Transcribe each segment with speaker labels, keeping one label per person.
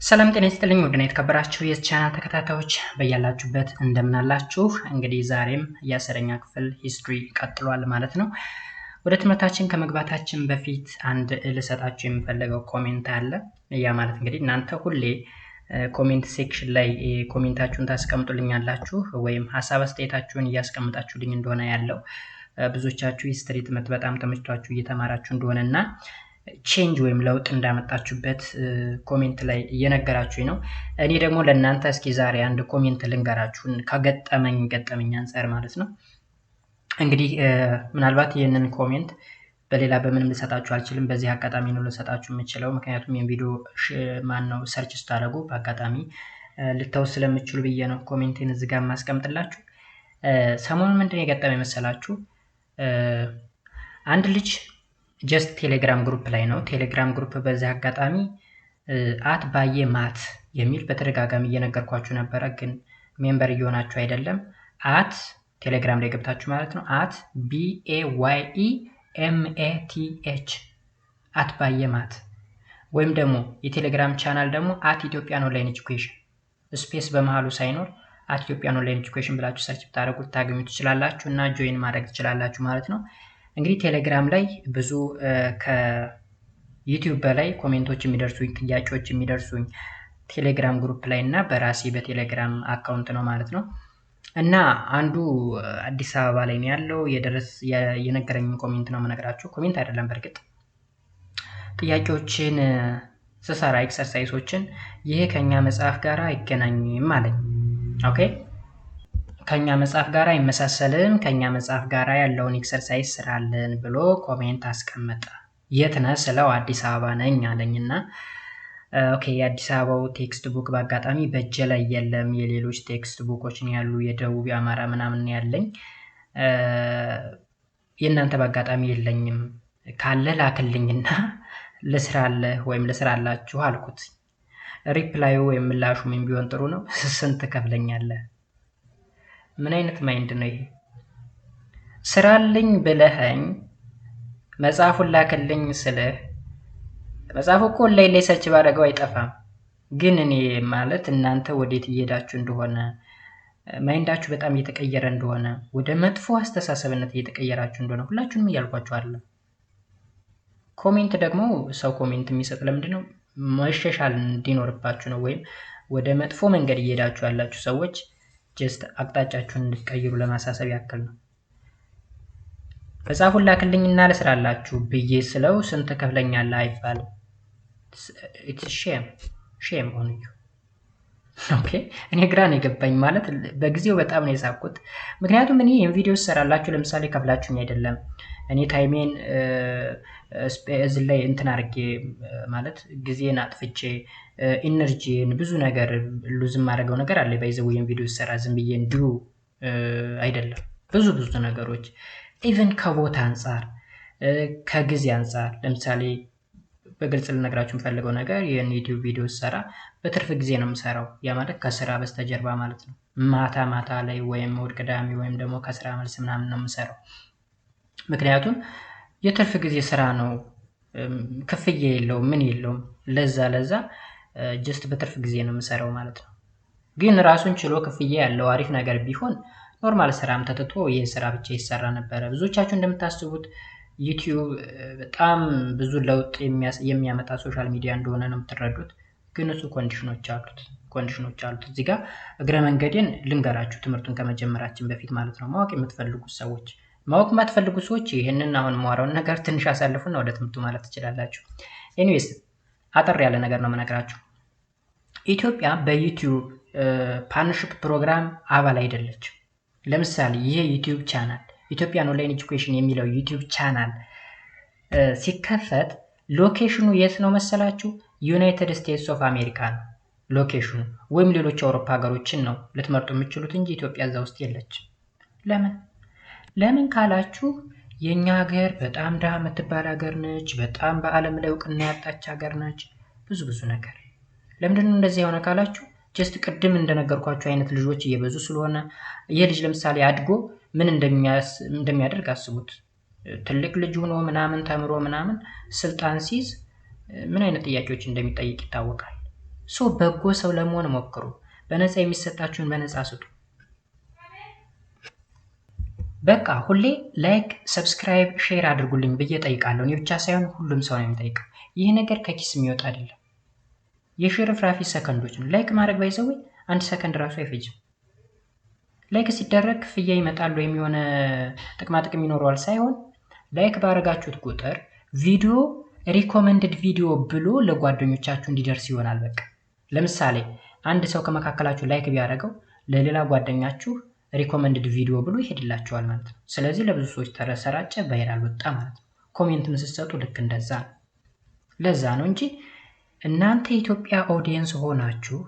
Speaker 1: ሰላም ጤና ይስጥልኝ ወደኔ የተከበራችሁ የቻናል ተከታታዮች በያላችሁበት እንደምን አላችሁ? እንግዲህ ዛሬም የአስረኛ ክፍል ሂስትሪ ቀጥሏል ማለት ነው። ወደ ትምህርታችን ከመግባታችን በፊት አንድ ልሰጣችሁ የምፈልገው ኮሜንት አለ። ያ ማለት እንግዲህ እናንተ ሁሌ ኮሜንት ሴክሽን ላይ ኮሜንታችሁን ታስቀምጡልኛላችሁ ወይም ሐሳብ አስተያየታችሁን እያስቀምጣችሁልኝ እንደሆነ ያለው ብዙዎቻችሁ ሂስትሪ ትምህርት በጣም ተመችቷችሁ እየተማራችሁ እንደሆነና ቼንጅ ወይም ለውጥ እንዳመጣችሁበት ኮሜንት ላይ እየነገራችሁኝ ነው። እኔ ደግሞ ለእናንተ እስኪ ዛሬ አንድ ኮሜንት ልንገራችሁ ከገጠመኝ አንፃር ማለት ነው። እንግዲህ ምናልባት ይህንን ኮሜንት በሌላ በምንም ልሰጣችሁ አልችልም። በዚህ አጋጣሚ ነው ልሰጣችሁ የምችለው፣ ምክንያቱም ይህን ቪዲዮ ሰርች ስታደርጉ በአጋጣሚ ልታው ስለምችሉ ብዬ ነው ኮሜንቴን እዚህ ጋር ማስቀምጥላችሁ። ሰሞኑን ምንድነው የገጠመኝ መሰላችሁ? አንድ ልጅ ጀስት ቴሌግራም ግሩፕ ላይ ነው። ቴሌግራም ግሩፕ በዚህ አጋጣሚ አት ባየ ማት የሚል በተደጋጋሚ እየነገርኳችሁ ነበረ፣ ግን ሜምበር እየሆናችሁ አይደለም። አት ቴሌግራም ላይ ገብታችሁ ማለት ነው አት BAYEMATH አት ባየ ማት፣ ወይም ደግሞ የቴሌግራም ቻናል ደግሞ አት ኢትዮጵያን ኦንላይን ኤጁኬሽን ስፔስ በመሃሉ ሳይኖር አት ኢትዮጵያን ኦንላይን ኤጁኬሽን ብላችሁ ሰርች ብታደርጉት ታገኙ ትችላላችሁ እና ጆይን ማድረግ ትችላላችሁ ማለት ነው። እንግዲህ ቴሌግራም ላይ ብዙ ከዩቲዩብ በላይ ኮሜንቶች የሚደርሱኝ ጥያቄዎች የሚደርሱኝ ቴሌግራም ግሩፕ ላይ እና በራሴ በቴሌግራም አካውንት ነው ማለት ነው። እና አንዱ አዲስ አበባ ላይ ነው ያለው የነገረኝ ኮሜንት ነው የምነግራችሁ። ኮሜንት አይደለም በርግጥ ጥያቄዎችን ስሰራ ኤክሰርሳይሶችን ይሄ ከኛ መጽሐፍ ጋር አይገናኝም አለኝ። ኦኬ ከኛ መጽሐፍ ጋር አይመሳሰልም፣ ከኛ መጽሐፍ ጋር ያለውን ኤክሰርሳይዝ ስራልን ብሎ ኮሜንት አስቀመጠ። የት ነህ ስለው አዲስ አበባ ነኝ አለኝና ኦኬ የአዲስ አበባው ቴክስት ቡክ በአጋጣሚ በእጄ ላይ የለም፣ የሌሎች ቴክስት ቡኮች ነው ያሉ፣ የደቡብ የአማራ ምናምን ያለኝ፣ የእናንተ በአጋጣሚ የለኝም፣ ካለ ላክልኝና ልስራለህ ወይም ልስራላችሁ አልኩት። ሪፕላዩ ወይም ምላሹ ምን ቢሆን ጥሩ ነው? ስንት ከፍለኛለህ? ምን አይነት ማይንድ ነው ይሄ? ስራልኝ ብለኸኝ መጽሐፉን ላክልኝ ስልህ መጽሐፉ እኮ ኦንላይን ላይ ሰርች ባደረገው አይጠፋም። ግን እኔ ማለት እናንተ ወዴት እየሄዳችሁ እንደሆነ ማይንዳችሁ በጣም እየተቀየረ እንደሆነ ወደ መጥፎ አስተሳሰብነት እየተቀየራችሁ እንደሆነ ሁላችሁንም እያልኳችሁ አይደለም። ኮሜንት ደግሞ ሰው ኮሜንት የሚሰጥ ለምንድን ነው? መሻሻል እንዲኖርባችሁ ነው። ወይም ወደ መጥፎ መንገድ እየሄዳችሁ ያላችሁ ሰዎች ጀስት አቅጣጫችሁን እንድትቀይሩ ለማሳሰብ ያክል ነው። መጽሐፉን ላክልኝና ልስራላችሁ ብዬ ስለው ስንት ከፍለኛለህ አይባልም። ኢትስ ሼም ኦን ዩ። ኦኬ እኔ ግራ ነው የገባኝ። ማለት በጊዜው በጣም ነው የሳቅኩት። ምክንያቱም እኔ ይህን ቪዲዮ ሰራላችሁ ለምሳሌ ከፍላችሁኝ አይደለም። እኔ ታይሜን እዚህ ላይ እንትን አድርጌ ማለት ጊዜን አጥፍቼ ኢነርጂን ብዙ ነገር ሉዝ ማድረገው ነገር አለ። ባይዘው ይሄን ቪዲዮ ሰራ ዝም ብዬ እንዲሁ አይደለም። ብዙ ነገሮች ኢቭን ከቦታ አንፃር ከጊዜ አንፃር ለምሳሌ በግልጽ ልነግራችሁ የምፈልገው ነገር ይሄን ዩቲዩብ ቪዲዮ ሰራ በትርፍ ጊዜ ነው የምሰራው። ያ ማለት ከስራ በስተጀርባ ማለት ነው። ማታ ላይ ወይም እሑድ ቅዳሜ ወይም ደግሞ ከስራ መልስ ምናምን ነው የምሰራው። ምክንያቱም የትርፍ ጊዜ ስራ ነው፣ ክፍያ የለውም፣ ምን የለውም። ለዛ ጀስት በትርፍ ጊዜ ነው የምሰራው ማለት ነው። ግን ራሱን ችሎ ክፍያ ያለው አሪፍ ነገር ቢሆን ኖርማል ስራም ተትቶ ይህ ስራ ብቻ ይሰራ ነበረ። ብዙዎቻችሁ እንደምታስቡት ዩቲዩብ በጣም ብዙ ለውጥ የሚያመጣ ሶሻል ሚዲያ እንደሆነ ነው የምትረዱት። ግን እሱ ኮንዲሽኖች አሉት። እዚህ ጋር እግረ መንገዴን ልንገራችሁ ትምህርቱን ከመጀመራችን በፊት ማለት ነው። ማወቅ የምትፈልጉት ሰዎች፣ ማወቅ የማትፈልጉ ሰዎች ይህንን አሁን የማወራውን ነገር ትንሽ አሳልፉና ወደ ትምህርቱ ማለት ትችላላችሁ። ኤኒዌይስ አጠር ያለ ነገር ነው የምነግራችሁ። ኢትዮጵያ በዩቲዩብ ፓርትነርሺፕ ፕሮግራም አባል አይደለችም። ለምሳሌ ይሄ ዩቲዩብ ቻናል ኢትዮጵያን ኦንላይን ኤጁኬሽን የሚለው ዩቲዩብ ቻናል ሲከፈት ሎኬሽኑ የት ነው መሰላችሁ? ዩናይትድ ስቴትስ ኦፍ አሜሪካ ነው ሎኬሽኑ፣ ወይም ሌሎች የአውሮፓ ሀገሮችን ነው ልትመርጡ የምትችሉት እንጂ ኢትዮጵያ እዛ ውስጥ የለችም። ለምን ካላችሁ የኛ ሀገር በጣም ድሃ የምትባል ሀገር ነች። በጣም በዓለም ላይ እውቅና ያጣች ሀገር ነች። ብዙ ነገር። ለምንድን ነው እንደዚህ የሆነ ካላችሁ ጀስት ቅድም እንደነገርኳችሁ አይነት ልጆች እየበዙ ስለሆነ ይሄ ልጅ ለምሳሌ አድጎ ምን እንደሚያደርግ አስቡት። ትልቅ ልጅ ሆኖ ምናምን ተምሮ ምናምን ስልጣን ሲይዝ ምን አይነት ጥያቄዎች እንደሚጠይቅ ይታወቃል። ሶ በጎ ሰው ለመሆን ሞክሩ። በነፃ የሚሰጣችሁን በነፃ ስጡ። በቃ ሁሌ ላይክ፣ ሰብስክራይብ፣ ሼር አድርጉልኝ ብዬ ጠይቃለሁ። እኔ ብቻ ሳይሆን ሁሉም ሰው ነው የሚጠይቀው። ይህ ነገር ከኪስ የሚወጣ አይደለም። የሽርፍራፊ ሰከንዶች ነው። ላይክ ማድረግ ባይዘው 1 ሰከንድ ራሱ አይፈጅም። ላይክ ሲደረግ ክፍያ ይመጣል ወይም የሆነ ጥቅማ ጥቅም ይኖረዋል ሳይሆን ላይክ ባረጋችሁት ቁጥር ቪዲዮ ሪኮመንድድ ቪዲዮ ብሎ ለጓደኞቻችሁ እንዲደርስ ይሆናል። በቃ ለምሳሌ አንድ ሰው ከመካከላችሁ ላይክ ቢያደርገው ለሌላ ጓደኛችሁ ሪኮመንድድ ቪዲዮ ብሎ ይሄድላችኋል ማለት ነው። ስለዚህ ለብዙ ሰዎች ተሰራጨ፣ ቫይራል ወጣ ማለት ነው። ኮሜንትም ስትሰጡ ልክ እንደዛ ነው። ለዛ ነው እንጂ እናንተ የኢትዮጵያ ኦዲየንስ ሆናችሁ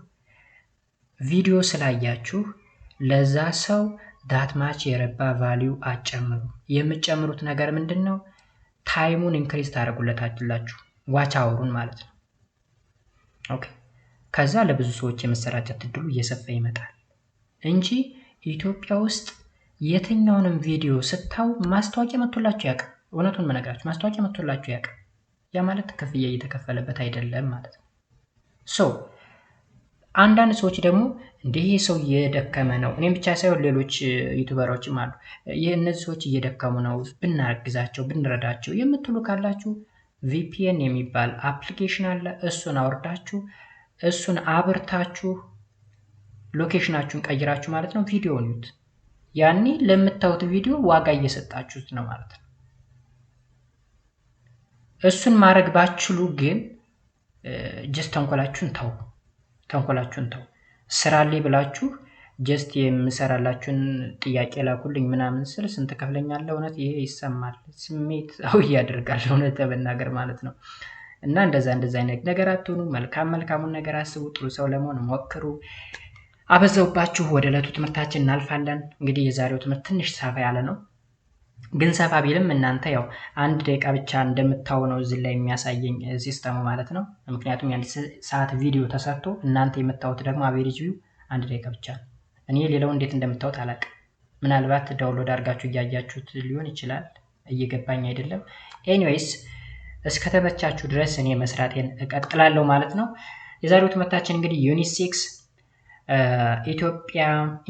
Speaker 1: ቪዲዮ ስላያችሁ ለዛ ሰው ዳት ማች የረባ ቫልዩ አጨምሩ። የምትጨምሩት ነገር ምንድነው? ታይሙን ኢንክሪዝ ታደርጉለታላችሁ፣ ዋች አወሩን ማለት ነው። ኦኬ። ከዛ ለብዙ ሰዎች የመሰራጨት እድሉ እየሰፋ ይመጣል እንጂ ኢትዮጵያ ውስጥ የትኛውንም ቪዲዮ ስታው ማስታወቂያ መጥቶላችሁ ያውቃል። እውነቱን መነግራችሁ ማስታወቂያ መጥቶላችሁ ያውቃል። ያ ማለት ክፍያ እየተከፈለበት አይደለም ማለት ነው። ሶ አንዳንድ ሰዎች ደግሞ ይሄ ሰው እየደከመ ነው፣ እኔም ብቻ ሳይሆን ሌሎች ዩቲዩበሮችም አሉ፣ እነዚህ ሰዎች እየደከሙ ነው ብናግዛቸው ብንረዳቸው የምትሉ ካላችሁ ቪፒኤን የሚባል አፕሊኬሽን አለ። እሱን አውርዳችሁ እሱን አብርታችሁ ሎኬሽናችሁን ቀይራችሁ ማለት ነው ቪዲዮውን ይዩት። ያኔ ለምታዩት ቪዲዮ ዋጋ እየሰጣችሁት ነው ማለት ነው። እሱን ማድረግ ባችሉ ግን ጀስት ተንኮላችሁን ተው። ስራልኝ ብላችሁ ጀስት የምሰራላችሁን ጥያቄ ላኩልኝ ምናምን ስል ስንት ከፍለኛለህ? እውነት ይሄ ይሰማል፣ ስሜት ያደርጋል እውነት በመናገር ማለት ነው። እና እንደዛ አይነት ነገር አትሆኑ። መልካሙን ነገር አስቡ። ጥሩ ሰው ለመሆን ሞክሩ። አበዛውባችሁ። ወደ ዕለቱ ትምህርታችን እናልፋለን። እንግዲህ የዛሬው ትምህርት ትንሽ ሰፋ ያለ ነው፣ ግን ሰፋ ቢልም እናንተ ያው 1 ደቂቃ ብቻ እንደምታው ነው እዚህ ላይ የሚያሳየኝ ሲስተሙ ማለት ነው። ምክንያቱም ያን ሰዓት ቪዲዮ ተሰርቶ እናንተ የምታዩት ደግሞ አቬሬጅ ቪው 1 ደቂቃ ብቻ ነው። እኔ ሌላው እንዴት እንደምታዩት አላውቅም። ምናልባት ዳውንሎድ አድርጋችሁ እያያችሁት ሊሆን ይችላል፣ እየገባኝ አይደለም። ኤኒዌይስ እስከተመቻችሁ ድረስ እኔ መስራቴን እቀጥላለሁ ማለት ነው። የዛሬው ትምህርታችን እንግዲህ ዩኒት 6 ኢትዮጵያ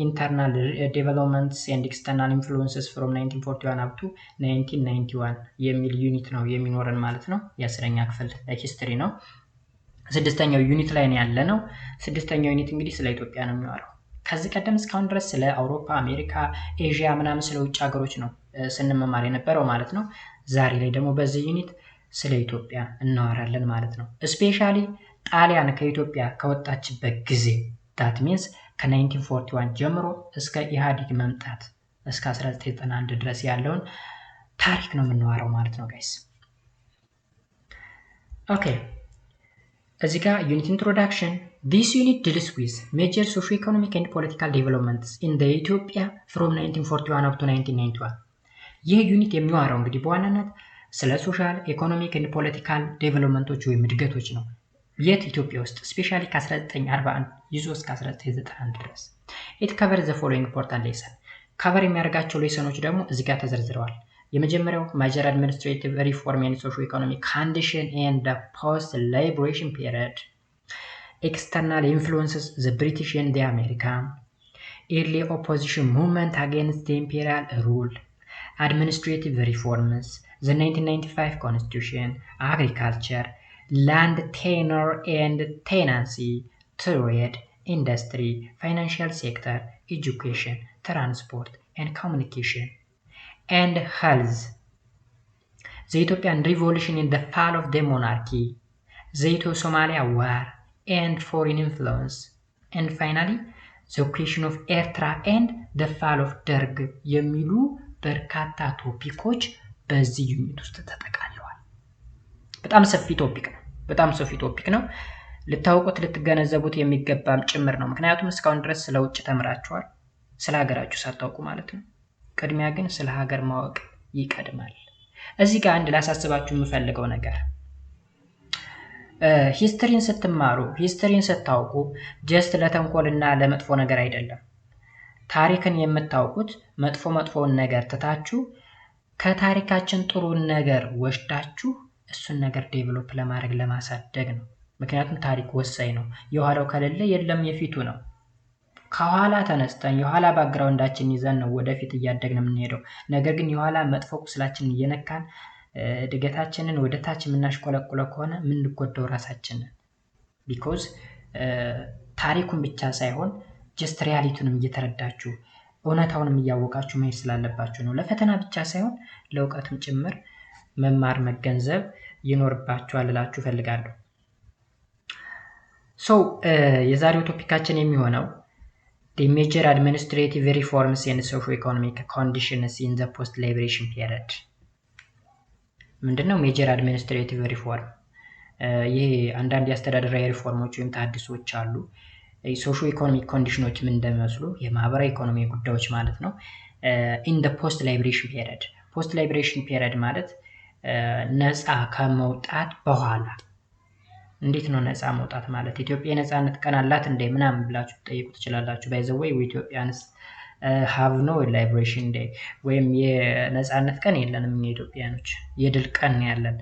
Speaker 1: ኢንተርናል ዴቨሎፕመንትስ ኤንድ ኤክስተርናል ኢንፍሉዌንስስ ፍሮም 1941 አፕ ቱ 1991 የሚል ዩኒት ነው የሚኖረን ማለት ነው። የ10ኛ ክፍል ሂስትሪ ነው። 6ኛው ዩኒት ላይ ነው ያለ ነው። 6ኛው ዩኒት እንግዲህ ስለ ኢትዮጵያ ነው የሚያወራው። ከዚህ ቀደም እስካሁን ድረስ ስለ አውሮፓ፣ አሜሪካ፣ ኤዥያ ምናምን ስለ ውጭ ሀገሮች ነው ስንመማር የነበረው ማለት ነው። ዛሬ ላይ ደግሞ በዚህ ዩኒት ስለ ኢትዮጵያ እናወራለን ማለት ነው። ስፔሻሊ ጣሊያን ከኢትዮጵያ ከወጣችበት ጊዜ ዳት ሚንስ ከ1941 ጀምሮ እስከ ኢህአዴግ መምጣት እስከ 1991 ድረስ ያለውን ታሪክ ነው የምናወራው ማለት ነው ጋይስ። ኦኬ፣ እዚህ ጋር ዩኒት ኢንትሮዳክሽን ዲስ ዩኒት ዲልስ ዊዝ ሜጀር ሶሾ ኢኮኖሚክ ኤንድ ፖለቲካል ዴቨሎፕመንትስ ኢን ኢትዮጵያ ፍሮም 1941 አፕ ቱ 1991። ይህ ዩኒት የሚዋራው እንግዲህ በዋናነት ስለ ሶሻል ኢኮኖሚክ ኤንድ ፖለቲካል ዴቨሎፕመንቶች ወይም እድገቶች ነው። የት? ኢትዮጵያ ውስጥ ስፔሻሊ ከ1941 ይዞ እስከ 1991 ድረስ። ኢት ከቨር ዘ ፎሎዊንግ ኢምፖርታንት ሌሰን። ከቨር የሚያደርጋቸው ሌሰኖች ደግሞ እዚህ ጋር ተዘርዝረዋል። የመጀመሪያው ማጀር አድሚኒስትሬቲቭ ሪፎርም ኤንድ ሶሾ ኢኮኖሚክ ኮንዲሽን ኤንድ ፖስት ሊበሬሽን ፒሪየድ፣ ኤክስተርናል ኢንፍሉዌንስስ ዘ ብሪቲሽ ኤንድ አሜሪካ፣ ኤርሊ ኦፖዚሽን ሙቭመንት አጌንስት ኢምፔሪያል ሩል፣ አድሚኒስትሬቲቭ ሪፎርምስ፣ ዘ 1995 ኮንስቲቱሽን፣ አግሪካልቸር፣ land tenure and tenancy, trade, industry, financial sector, education, transport and communication, and health. The Ethiopian revolution in the fall of the monarchy, the Ethio-Somalia war and foreign influence, and finally the question of Eritrea and the fall of Derg የሚሉ በርካታ ቶፒኮች በዚህ ዩኒት ውስጥ ተጠቃለዋል። በጣም ሰፊ ቶፒክ ነው። ልታውቁት ልትገነዘቡት የሚገባም ጭምር ነው። ምክንያቱም እስካሁን ድረስ ስለ ውጭ ተምራችኋል፣ ስለ ሀገራችሁ ሳታውቁ ማለት ነው። ቅድሚያ ግን ስለ ሀገር ማወቅ ይቀድማል። እዚህ ጋር አንድ ላሳስባችሁ የምፈልገው ነገር ሂስትሪን ስትማሩ፣ ሂስትሪን ስታውቁ ጀስት ለተንኮልና ለመጥፎ ነገር አይደለም። ታሪክን የምታውቁት መጥፎውን ነገር ትታችሁ ከታሪካችን ጥሩን ነገር ወስዳችሁ እሱን ነገር ዴቨሎፕ ለማድረግ ለማሳደግ ነው። ምክንያቱም ታሪክ ወሳኝ ነው። የኋላው ከሌለ የለም የፊቱ ነው። ከኋላ ተነስተን የኋላ ባክግራውንዳችን ይዘን ነው ወደፊት እያደግን የምንሄደው። ነገር ግን የኋላ መጥፎ ቁስላችንን እየነካን እድገታችንን ወደ ታች የምናሽቆለቁለው ከሆነ የምንጎዳው ራሳችንን ቢኮዝ ታሪኩን ብቻ ሳይሆን ጀስት ሪያሊቲውንም እየተረዳችሁ እውነታውንም እያወቃችሁ መሄድ ስላለባችሁ ነው። ለፈተና ብቻ ሳይሆን ለእውቀትም ጭምር መማር መገንዘብ ይኖርባችኋል እላችሁ እፈልጋለሁ። ሶ የዛሬው ቶፒካችን የሚሆነው the major administrative reforms and socio-economic conditions in the post-liberation period ምንድነው ሜጀር አድሚኒስትሬቲቭ ሪፎርም? ይሄ አንዳንድ የአስተዳደራዊ ሪፎርሞች ወይም ተሐድሶች አሉ። ሶሾ ኢኮኖሚክ ኮንዲሽኖች ምን እንደሚመስሉ የማህበራዊ ኢኮኖሚ ጉዳዮች ማለት ነው። ኢን ዘ ፖስት ላይብሬሽን ፒሪየድ ፖስት ላይብሬሽን ፒሪየድ ማለት ነፃ ከመውጣት በኋላ። እንዴት ነው ነፃ መውጣት ማለት? ኢትዮጵያ የነፃነት ቀን አላት እንዴ ምናምን ብላችሁ ትጠይቁ ትችላላችሁ። ባይ ዘ ዌይ ኢትዮጵያንስ have no liberation day ወይም የነፃነት ቀን የለንም እኛ ኢትዮጵያኖች፣ የድል ቀን ያለን።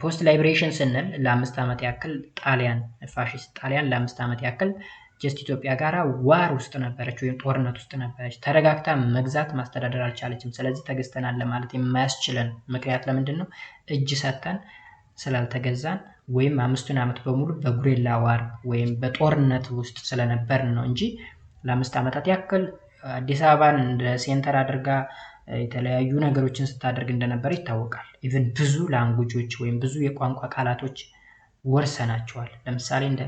Speaker 1: ፖስት ላይብሬሽን ስንል ለ5 ዓመት ያክል ጣሊያን ፋሺስት ጣሊያን ለ5 ዓመት ያክል ጀስት ኢትዮጵያ ጋራ ዋር ውስጥ ነበረች ወይም ጦርነት ውስጥ ነበረች። ተረጋግታ መግዛት ማስተዳደር አልቻለችም። ስለዚህ ተገዝተናል ለማለት የማያስችለን ምክንያት ለምንድን ነው? እጅ ሰጥተን ስላልተገዛን ወይም 5 ዓመት በሙሉ በጉሬላ ዋር ወይም በጦርነት ውስጥ ስለነበርን ነው እንጂ ለ5 ዓመታት ያክል አዲስ አበባን እንደ ሴንተር አድርጋ የተለያዩ ነገሮችን ስታደርግ እንደነበር ይታወቃል። ኢቭን ብዙ ላንጉጆች ወይም ብዙ የቋንቋ ቃላቶች ወርሰናቸዋል። ለምሳሌ እንደ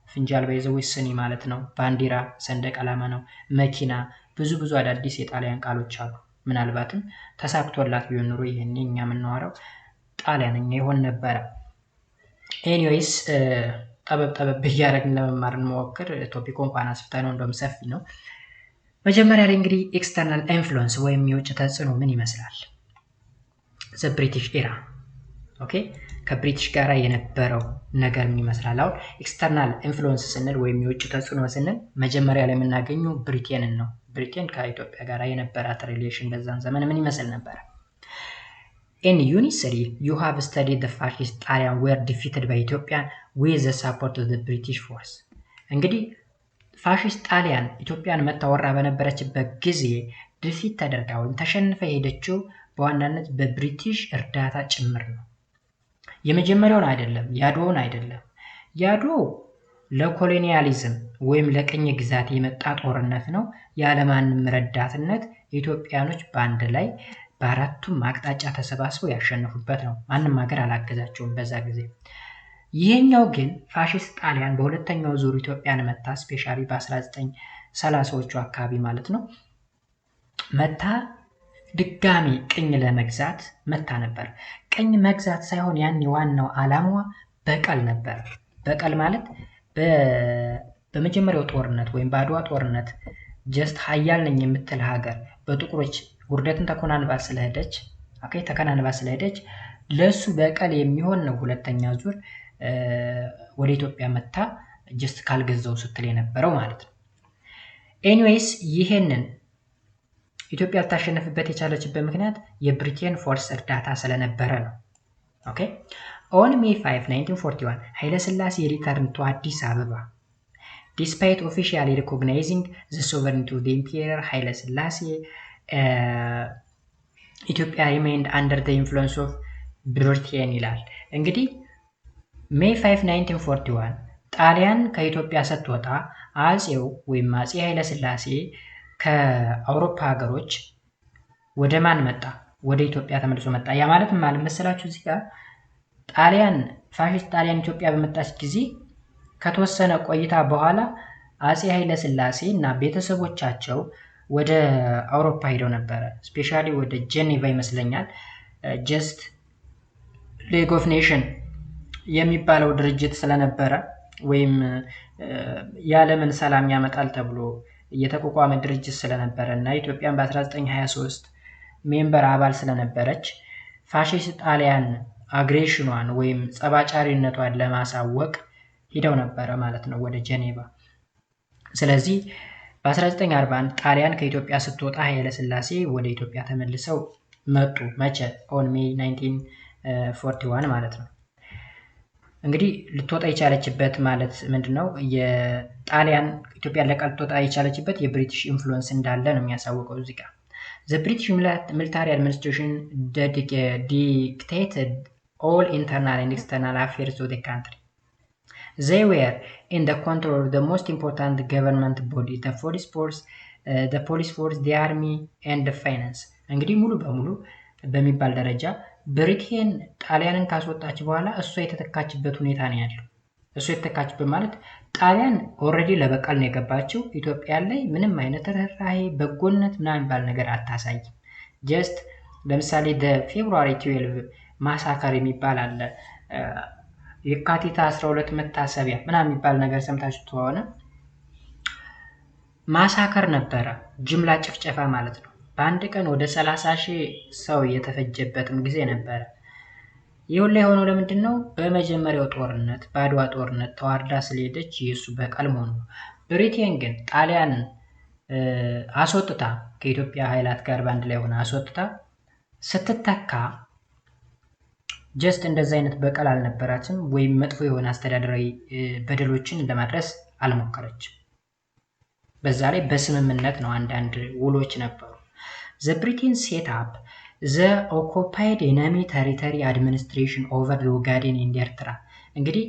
Speaker 1: ፍንጃል በይዘው ስኒ ማለት ነው። ባንዲራ ሰንደቅ ዓላማ ነው። መኪና ብዙ አዳዲስ የጣሊያን ቃሎች አሉ። ምናልባትም ተሳክቶላት ቢሆን ኑሮ ይሄን እኛ የምናወራው ጣሊያንኛ ይሆን ነበረ። ኤኒዌይስ ጠበብ እያደረግን ለመማር እንሞክር። ቶፒኩ እንኳን አስፍታ ነው እንደውም ሰፊ ነው። መጀመሪያ ላይ እንግዲህ ኤክስተርናል ኢንፍሉዌንስ ወይም የውጭ ተጽዕኖ ምን ይመስላል? ዘ ብሪቲሽ ኤራ ኦኬ፣ ከብሪቲሽ ጋር የነበረው ነገር ምን ይመስላል? አሁን ኤክስተርናል ኢንፍሉዌንስ ስንል ወይም የውጭ ተጽዕኖ ስንል መጀመሪያ ላይ የምናገኘው ብሪቴንን ነው። ብሪቴን ከኢትዮጵያ ጋር የነበራት ሪሌሽን በዛን ዘመን ምን ይመስል ነበር? In Unit 3, you have studied the fascist Italian were defeated by Ethiopia with the support of the British force. እንግዲህ ፋሺስት ጣሊያን ኢትዮጵያን መታወራ በነበረችበት ጊዜ ድፊት ተደርጋ ወይም ተሸንፈ ሄደችው በዋናነት በብሪቲሽ እርዳታ ጭምር ነው። የመጀመሪያውን አይደለም፣ ያድዋውን አይደለም። ያድዋው ለኮሎኒያሊዝም ወይም ለቅኝ ግዛት የመጣ ጦርነት ነው። ያለማንም ረዳትነት ኢትዮጵያኖች በአንድ ላይ በአራቱም አቅጣጫ ተሰባስበው ያሸነፉበት ነው። ማንም ሀገር አላገዛቸውም በዛ ጊዜ። ይሄኛው ግን ፋሺስት ጣሊያን በሁለተኛው ዙር ኢትዮጵያን መታ፣ ስፔሻሊ በ1930ዎቹ አካባቢ ማለት ነው መታ ድጋሚ ቅኝ ለመግዛት መታ ነበር። ቅኝ መግዛት ሳይሆን ያን ዋናው ዓላማዋ በቀል ነበር። በቀል ማለት በመጀመሪያው ጦርነት ወይም በአድዋ ጦርነት ጀስት ሀያል ነኝ የምትል ሀገር በጥቁሮች ውርደትን ተከናንባ ስለሄደች ለሱ በቀል የሚሆን ነው ሁለተኛ ዙር ወደ ኢትዮጵያ መታ ጀስት ካልገዛው ስትል የነበረው ማለት ነው። ኤኒዌይስ ይሄንን ኢትዮጵያ ልታሸንፍበት የቻለችበት ምክንያት የብሪቴን ፎርስ እርዳታ ስለነበረ ነው። ኦኬ ኦን ሜይ 5 1941 ኃይለ ሥላሴ ሪተርን ቱ አዲስ አበባ despite officially recognizing the sovereignty of the Emperor ኃይለ ሥላሴ ኢትዮጵያ remained under the influence of Britain ይላል። እንግዲህ ሜይ 5 1941 ጣሊያን ከኢትዮጵያ ስትወጣ አጼው ወይም አጼ ኃይለ ሥላሴ ከአውሮፓ ሀገሮች ወደ ማን መጣ? ወደ ኢትዮጵያ ተመልሶ መጣ። ያ ማለት ምን ማለት መሰላችሁ? እዚህ ጋር ጣሊያን ፋሺስት ጣሊያን ኢትዮጵያ በመጣች ጊዜ ከተወሰነ ቆይታ በኋላ አጼ ኃይለ ሥላሴ እና ቤተሰቦቻቸው ወደ አውሮፓ ሄደው ነበረ። ስፔሻሊ ወደ ጄኔቫ ይመስለኛል ጀስት ሊግ ኦፍ ኔሽን የሚባለው ድርጅት ስለነበረ ወይም የዓለምን ሰላም ያመጣል ተብሎ የተቋቋመ ድርጅት ስለነበረ እና ኢትዮጵያን በ1923 ሜምበር አባል ስለነበረች ፋሺስት ጣሊያን አግሬሽኗን ወይም ጸባጫሪነቷን ለማሳወቅ ሄደው ነበረ ማለት ነው ወደ ጄኔቫ። ስለዚህ በ1941 ጣሊያን ከኢትዮጵያ ስትወጣ ኃይለ ሥላሴ ወደ ኢትዮጵያ ተመልሰው መጡ። መቼ? ኦን ሜይ 1941 ማለት ነው። እንግዲህ ልትወጣ የቻለችበት ማለት ምንድነው? የጣሊያን ኢትዮጵያ ለቃ ልትወጣ የቻለችበት የብሪቲሽ ኢንፍሉዌንስ እንዳለ ነው የሚያሳውቀው እዚህ ጋር። The British military administration dictated all internal and external affairs of the country. They were in the control of the most important government body, the police force, the army, and the finance. እንግዲህ ሙሉ በሙሉ በሚባል ደረጃ ብሪቴን ጣሊያንን ካስወጣች በኋላ እሷ የተተካችበት ሁኔታ ነው ያለው። እሷ የተተካችበት ማለት ጣሊያን ኦልሬዲ ለበቀል ነው የገባችው። ኢትዮጵያ ላይ ምንም አይነት ርህራሄ በጎነት ምናምን የሚባል ነገር አታሳይም። ጀስት ለምሳሌ ፌብሩዋሪ 12 ማሳከር የሚባል አለ። የካቲት 12 መታሰቢያ ምናምን የሚባል ነገር ሰምታችሁ ከሆነ ማሳከር ነበረ፣ ጅምላ ጭፍጨፋ ማለት ነው። በአንድ ቀን ወደ 30,000 ሰው የተፈጀበትም ጊዜ ነበረ። ይሁን ላይ ሆኖ ለምንድን ነው? በመጀመሪያው ጦርነት በአድዋ ጦርነት ተዋርዳ ስለሄደች የሱ በቀል መሆኑ ነው። ብሪቴን ግን ጣሊያንን አስወጥታ ከኢትዮጵያ ኃይላት ጋር በአንድ ላይ ሆነ አስወጥታ ስትተካ ጀስት እንደዛ አይነት በቀል አልነበራትም፣ ወይም መጥፎ የሆነ አስተዳደራዊ በደሎችን ለማድረስ አልሞከረችም። በዛ ላይ በስምምነት ነው፣ አንዳንድ ውሎች ነበሩ። The Britain set up the occupied enemy territory administration over the Ogaden and Eritrea. እንግዲህ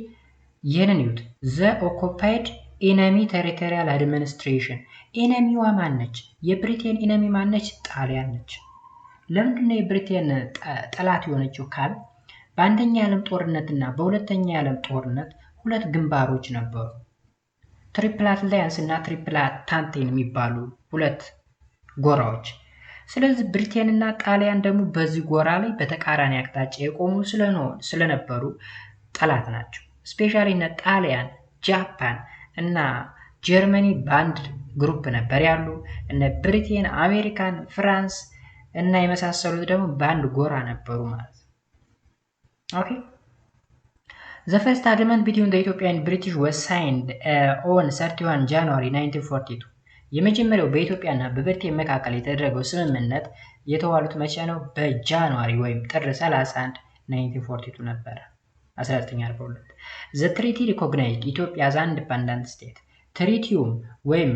Speaker 1: ይህንን ይዩት። The occupied enemy territorial administration ኢነሚዋ ማነች? የብሪቴን ኢነሚ ማነች? ጣሊያን ነች። ለምንድነው የብሪቴን ጠላት የሆነችው ካል በአንደኛ የዓለም ጦርነትና በሁለተኛ የዓለም ጦርነት ሁለት ግንባሮች ነበሩ። ትሪፕል አላያንስ እና ትሪፕል ታንቴን የሚባሉ ሁለት ጎራዎች። ስለዚህ ብሪቴን እና ጣሊያን ደግሞ በዚህ ጎራ ላይ በተቃራኒ አቅጣጫ የቆሙ ስለነበሩ ጠላት ናቸው። ስፔሻሊ እነ ጣሊያን፣ ጃፓን እና ጀርመኒ በአንድ ግሩፕ ነበር ያሉ። እነ ብሪቴን፣ አሜሪካን፣ ፍራንስ እና የመሳሰሉት ደግሞ በአንድ ጎራ ነበሩ ማለት ነው። ኦኬ The first agreement between the Ethiopia and British was signed on 31 January 1942. የመጀመሪያው በኢትዮጵያና በብሪቴን መካከል የተደረገው ስምምነት የተዋሉት መቼ ነው? በጃንዋሪ ወይም ጥር 31 1942 ነበረ 1942። The treaty recognized Ethiopia as an independent state. ትሪቲውም ወይም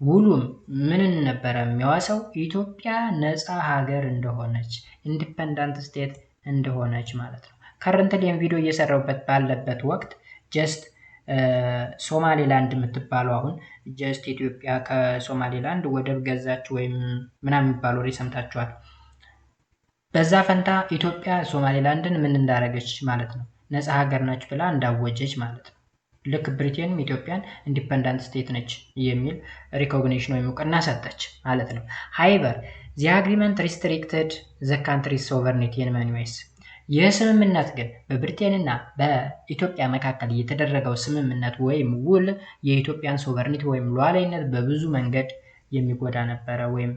Speaker 1: ውሉም ምንን ነበረ የሚያዋሰው? ኢትዮጵያ ነፃ ሀገር እንደሆነች ኢንዲፔንደንት ስቴት እንደሆነች ማለት ነው። ከረንትሊ ቪዲዮ እየሰራሁበት ባለበት ወቅት ጀስት ሶማሌላንድ የምትባለው አሁን ጀስት ኢትዮጵያ ከሶማሌላንድ ወደብ ገዛች ወይም ምናምን የሚባለው ወሬ ሰምታችኋል። በዛ ፈንታ ኢትዮጵያ ሶማሌላንድን ምን እንዳረገች ማለት ነው? ነፃ ሀገር ነች ብላ እንዳወጀች ማለት ነው። ልክ ብሪቴንም ኢትዮጵያን ኢንዲፔንደንት ስቴት ነች የሚል ሪኮግኒሽን ወይም እውቅና ሰጠች ማለት ነው። ሃይበር the agreement restricted the country's sovereignty in many ways. ይህ ስምምነት ግን በብሪቴንና በኢትዮጵያ መካከል የተደረገው ስምምነት ወይም ውል የኢትዮጵያን ሶቨርኒቲ ወይም ሉዓላዊነት በብዙ መንገድ የሚጎዳ ነበረ ወይም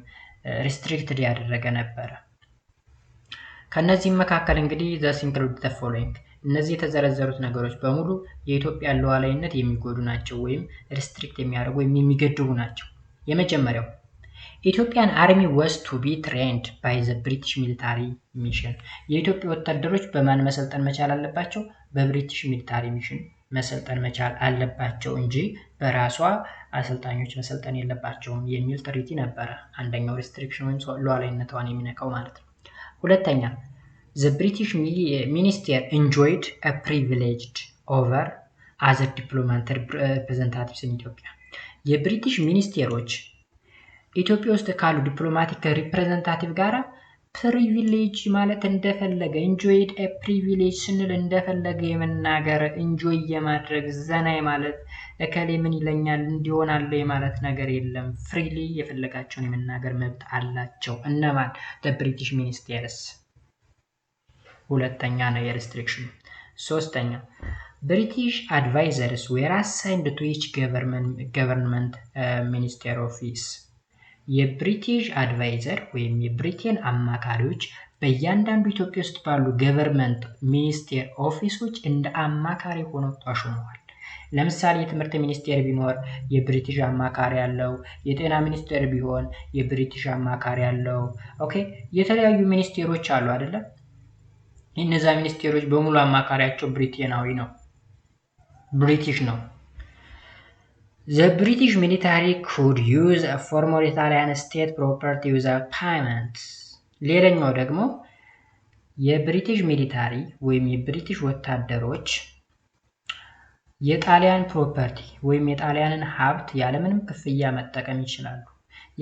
Speaker 1: ሪስትሪክትድ ያደረገ ነበረ። ከነዚህም መካከል እንግዲህ the include the following እነዚህ የተዘረዘሩት ነገሮች በሙሉ የኢትዮጵያን ሉዓላዊነት የሚጎዱ ናቸው ወይም ሪስትሪክት የሚያደርጉ ወይም የሚገድቡ ናቸው። የመጀመሪያው ኢትዮጵያን አርሚ was to be trained by the British military mission. የኢትዮጵያ ወታደሮች በማን መሰልጠን መቻል አለባቸው? በብሪቲሽ ሚሊታሪ ሚሽን መሰልጠን መቻል አለባቸው እንጂ በራሷ አሰልጣኞች መሰልጠን የለባቸውም የሚል ትሪቲ ነበረ። አንደኛው ሪስትሪክሽን ወይም ሉዓላዊነቷን የሚነካው ማለት ነው። ሁለተኛ The British minister enjoyed a privileged over other diplomatic representatives in Ethiopia. የብሪቲሽ ሚኒስቴሮች ኢትዮጵያ ውስጥ ካሉ ዲፕሎማቲክ ሪፕሬዘንታቲቭ ጋራ ፕሪቪሌጅ ማለት እንደፈለገ enjoyed a privilege ስንል እንደፈለገ የመናገር enjoy የማድረግ ዘና ማለት እከሌ ምን ይለኛል እንዲሆናል ማለት ነገር የለም። ፍሪሊ የፈለጋቸውን የመናገር መብት አላቸው። እነማን? the British ministers። ሁለተኛ ነው የሪስትሪክሽን። ሶስተኛ British advisors were assigned to each government minister office. የብሪቲሽ አድቫይዘር ወይም የብሪቴን አማካሪዎች በእያንዳንዱ ኢትዮጵያ ውስጥ ባሉ ገቨርንመንት ሚኒስቴር ኦፊሶች እንደ አማካሪ ሆነው ተሾመዋል። ለምሳሌ የትምህርት ሚኒስቴር ቢኖር የብሪቲሽ አማካሪ ያለው፣ የጤና ሚኒስቴር ቢሆን የብሪቲሽ አማካሪ ያለው። ኦኬ የተለያዩ ሚኒስቴሮች አሉ አይደለ? እነዛ ሚኒስቴሮች በሙሉ አማካሪያቸው ብሪቴናዊ ነው። ብሪቲሽ ነው። The British military could use a former Italian state property without payments. ሌላኛው ደግሞ የብሪቲሽ ሚሊታሪ ወይም የብሪቲሽ ወታደሮች የጣሊያን ፕሮፐርቲ ወይም የጣሊያንን ሀብት ያለምንም ክፍያ መጠቀም ይችላሉ።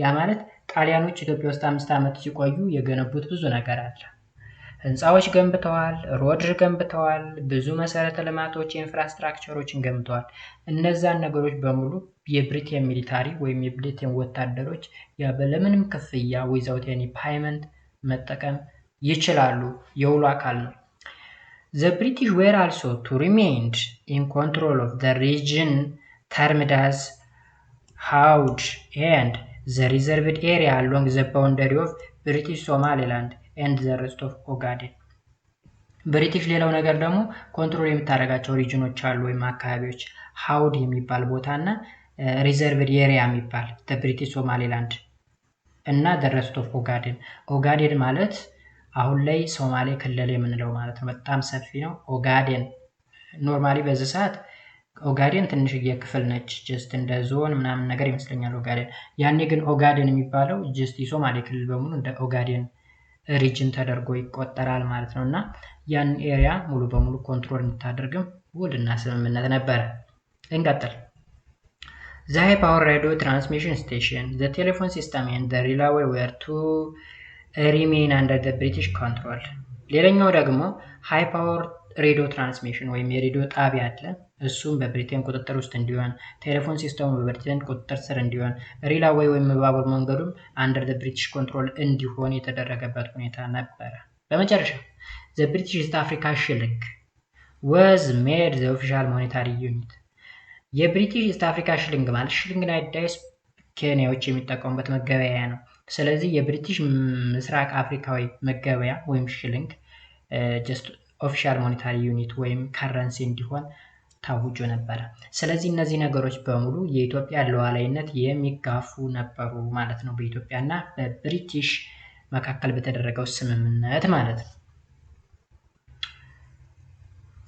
Speaker 1: ያ ማለት ጣሊያኖች ኢትዮጵያ ውስጥ 5 ዓመት ሲቆዩ የገነቡት ብዙ ነገር አለ። ህንፃዎች ገንብተዋል፣ ሮድ ገንብተዋል፣ ብዙ መሰረተ ልማቶች፣ ኢንፍራስትራክቸሮችን ገንብተዋል። እነዛን ነገሮች በሙሉ የብሪቴን ሚሊታሪ ወይም የብሪቴን ወታደሮች ያለምንም ክፍያ ዊዛውት ኤኒ ፓይመንት መጠቀም ይችላሉ። የውሉ አካል ነው። The British were also to remain in control of the region termed as Haud and the reserved area along the boundary of British Somaliland and the rest of Ogaden. ብሪቲሽ ሌላው ነገር ደግሞ ኮንትሮል የምታደርጋቸው ሪጅኖች አሉ ወይም አካባቢዎች ሃውድ የሚባል ቦታና ሪዘርቭድ ኤሪያ የሚባል ብሪቲሽ ሶማሌላንድ እና the rest of Ogaden. ኦጋዴን ማለት አሁን ላይ ሶማሌ ክልል የምንለው ማለት ነው። በጣም ሰፊ ነው። ኦጋዴን ኖርማሊ በዚህ ሰዓት ኦጋዴን ትንሽዬ ክፍል ነች። ጀስት እንደ ዞን ምናምን ነገር ይመስለኛል ኦጋዴን። ያኔ ግን ኦጋዴን የሚባለው ጀስት የሶማሌ ክልል በሙሉ እንደ ኦጋዴን ሪጅን ተደርጎ ይቆጠራል ማለት ነው። እና ያን ኤሪያ ሙሉ በሙሉ ኮንትሮል የምታደርግም ውልና ስምምነት ነበረ። እንቀጥል። The high power radio transmission station, the telephone system and the railway were to remain under the British control. ሌላኛው ደግሞ ሃይ ፓወር ሬዲዮ ትራንስሚሽን ወይም የሬዲዮ ጣቢያ አለ። እሱም በብሪቴን ቁጥጥር ውስጥ እንዲሆን፣ ቴሌፎን ሲስተሙ በብሪቴን ቁጥጥር ስር እንዲሆን፣ ሬልዌይ ወይም ባቡር መንገዱም አንደር ዘ ብሪቲሽ ኮንትሮል እንዲሆን የተደረገበት ሁኔታ ነበረ። በመጨረሻ the British East Africa shilling was made the official monetary unit. የብሪቲሽ ኢስት አፍሪካ ሽሊንግ ማለት ሽሊንግ ናይዳይስ ኬንያዎች የሚጠቀሙበት መገበያያ ነው። ስለዚህ የብሪቲሽ ምስራቅ አፍሪካዊ መገበያ ወይም ሽሊንግ ጀስት ኦፊሻል ሞኔታሪ ዩኒት ወይም ከረንሲ እንዲሆን ታውጆ ነበረ። ስለዚህ እነዚህ ነገሮች በሙሉ የኢትዮጵያ ሉዓላዊነት የሚጋፉ ነበሩ ማለት ነው፣ በኢትዮጵያና በብሪቲሽ መካከል በተደረገው ስምምነት ማለት ነው።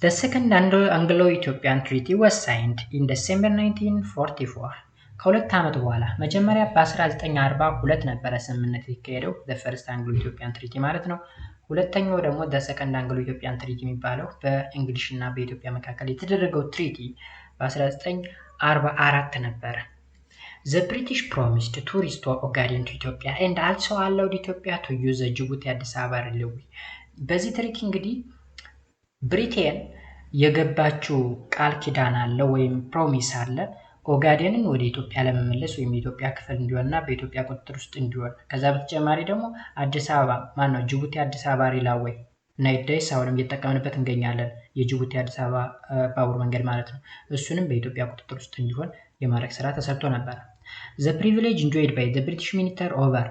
Speaker 1: The second Anglo-Ethiopian Treaty was signed in December 1944. ከሁለት ዓመት በኋላ መጀመሪያ በ1942 ነበረ ስምምነት የተካሄደው the first Anglo-Ethiopian Treaty ማለት ነው። ሁለተኛው ደግሞ the second Anglo-Ethiopian Treaty የሚባለው በእንግሊዝ እና በኢትዮጵያ መካከል የተደረገው ትሪቲ በ1944 ነበረ። The British promised to restore Ogaden to Ethiopia and also allowed Ethiopia to use the Djibouti Addis Ababa railway. በዚህ ትሪቲ እንግዲህ ብሪቴን የገባችው ቃል ኪዳን አለ ወይም ፕሮሚስ አለ ኦጋዴንን ወደ ኢትዮጵያ ለመመለስ ወይም የኢትዮጵያ ክፍል እንዲሆንና በኢትዮጵያ ቁጥጥር ውስጥ እንዲሆን። ከዛ በተጨማሪ ደግሞ አዲስ አበባ ማነው ጅቡቲ አዲስ አበባ ሬልዌይ ናይዳይስ አሁንም እየተጠቀምንበት እንገኛለን፣ የጅቡቲ አዲስ አበባ ባቡር መንገድ ማለት ነው። እሱንም በኢትዮጵያ ቁጥጥር ውስጥ እንዲሆን የማድረግ ስራ ተሰርቶ ነበር። The privilege enjoyed by the British minister over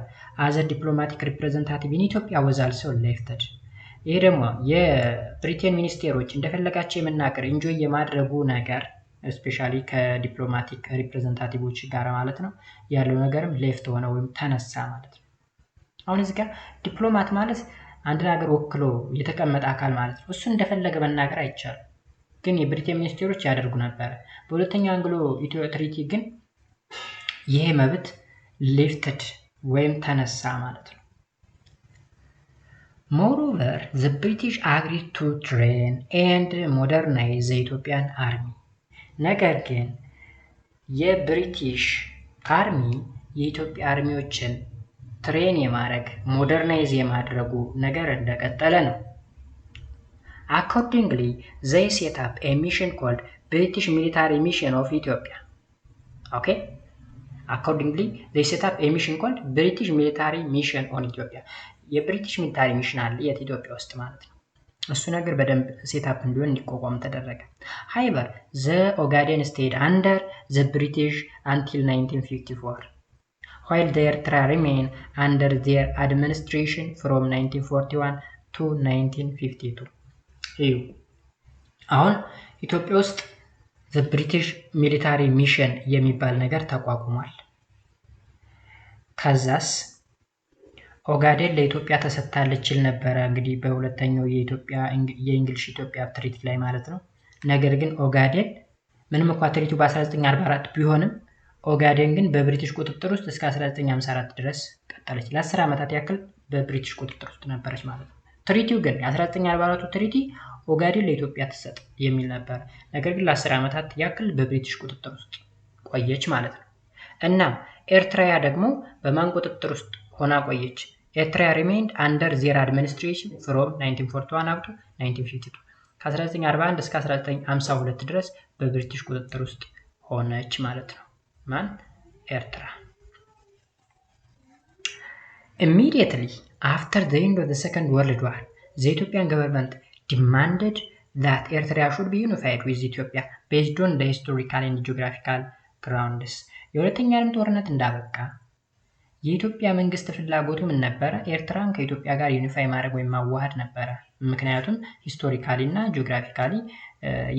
Speaker 1: as a diplomatic representative in Ethiopia was also lifted. ይሄ ደግሞ የብሪቴን ሚኒስቴሮች እንደፈለጋቸው የመናገር ኢንጆይ የማድረጉ ነገር ስፔሻሊ ከዲፕሎማቲክ ሪፕሬዘንታቲቮች ጋር ማለት ነው ያለው ነገርም ሌፍት ሆነ ወይም ተነሳ ማለት ነው። አሁን እዚህ ጋር ዲፕሎማት ማለት አንድ ነገር ወክሎ የተቀመጠ አካል ማለት ነው። እሱ እንደፈለገ መናገር አይቻልም፣ ግን የብሪቴን ሚኒስቴሮች ያደርጉ ነበር። በሁለተኛው አንግሎ ኢትዮ ትሪቲ ግን ይሄ መብት ሊፍትድ ወይም ተነሳ ማለት ነው። Moreover, the British agreed to train and modernize the Ethiopian army. ነገር ግን የብሪቲሽ አርሚ የኢትዮጵያ አርሚዎችን ትሬን የማድረግ ሞደርናይዝ የማድረጉ ነገር እንደቀጠለ ነው። Accordingly, they set up a mission called British Military Mission of Ethiopia. Okay? Accordingly, they set up a mission called British Military Mission on Ethiopia. የብሪቲሽ ሚሊታሪ ሚሽን አለ የኢትዮጵያ ውስጥ ማለት ነው። እሱ ነገር በደንብ ሴታፕ እንዲሆን እንዲቋቋም ተደረገ። However, the Ogaden stayed under the British until 1954, while the Eritrea remained under their administration from 1941 to 1952. አሁን ኢትዮጵያ ውስጥ the British Military Mission የሚባል ነገር ተቋቁሟል። ከዛስ ኦጋዴን ለኢትዮጵያ ተሰጥታለች ይል ነበረ እንግዲህ በሁለተኛው የኢትዮጵያ የእንግሊዝ ኢትዮጵያ ትሪቲ ላይ ማለት ነው። ነገር ግን ኦጋዴን ምንም እንኳን ትሪቲው በ1944 ቢሆንም ኦጋዴን ግን በብሪቲሽ ቁጥጥር ውስጥ እስከ 1954 ድረስ ቀጠለች። ለ10 ዓመታት ያክል በብሪቲሽ ቁጥጥር ውስጥ ነበረች ማለት ነው። ትሪቲው ግን የ1944ቱ ትሪቲ ኦጋዴን ለኢትዮጵያ ትሰጥ የሚል ነበር። ነገር ግን ለ10 ዓመታት ያክል በብሪቲሽ ቁጥጥር ውስጥ ቆየች ማለት ነው። እና ኤርትራ ደግሞ በማን ቁጥጥር ውስጥ ሆና ቆየች? ኤርትራ remained under their administration from 1941 up to 1952 ከ1941 እስከ 1952 ድረስ በብሪቲሽ ቁጥጥር ውስጥ ሆነች ማለት ነው። ማን? ኤርትራ። Immediately after the end of the Second World War, the Ethiopian government demanded that Eritrea should be unified with Ethiopia based on the historical and geographical grounds. የሁለተኛ ዓለም ጦርነት እንዳበቃ የኢትዮጵያ መንግስት ፍላጎቱ ምን ነበር? ኤርትራን ከኢትዮጵያ ጋር ዩኒፋይ ማድረግ ወይም ማዋሃድ ነበረ። ምክንያቱም ሂስቶሪካሊ እና ጂኦግራፊካሊ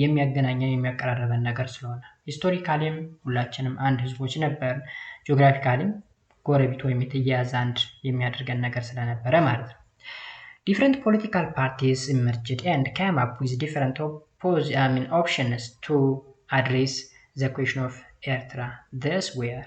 Speaker 1: የሚያገናኘን የሚያቀራረበን ነገር ስለሆነ፣ ሂስቶሪካሊም ሁላችንም አንድ ህዝቦች ነበር፣ ጂኦግራፊካሊም ጎረቤት ወይም የተያያዘ አንድ የሚያደርገን ነገር ስለነበረ ማለት ነው። Different political parties emerged and came up with different options to address the question of Eritrea. These were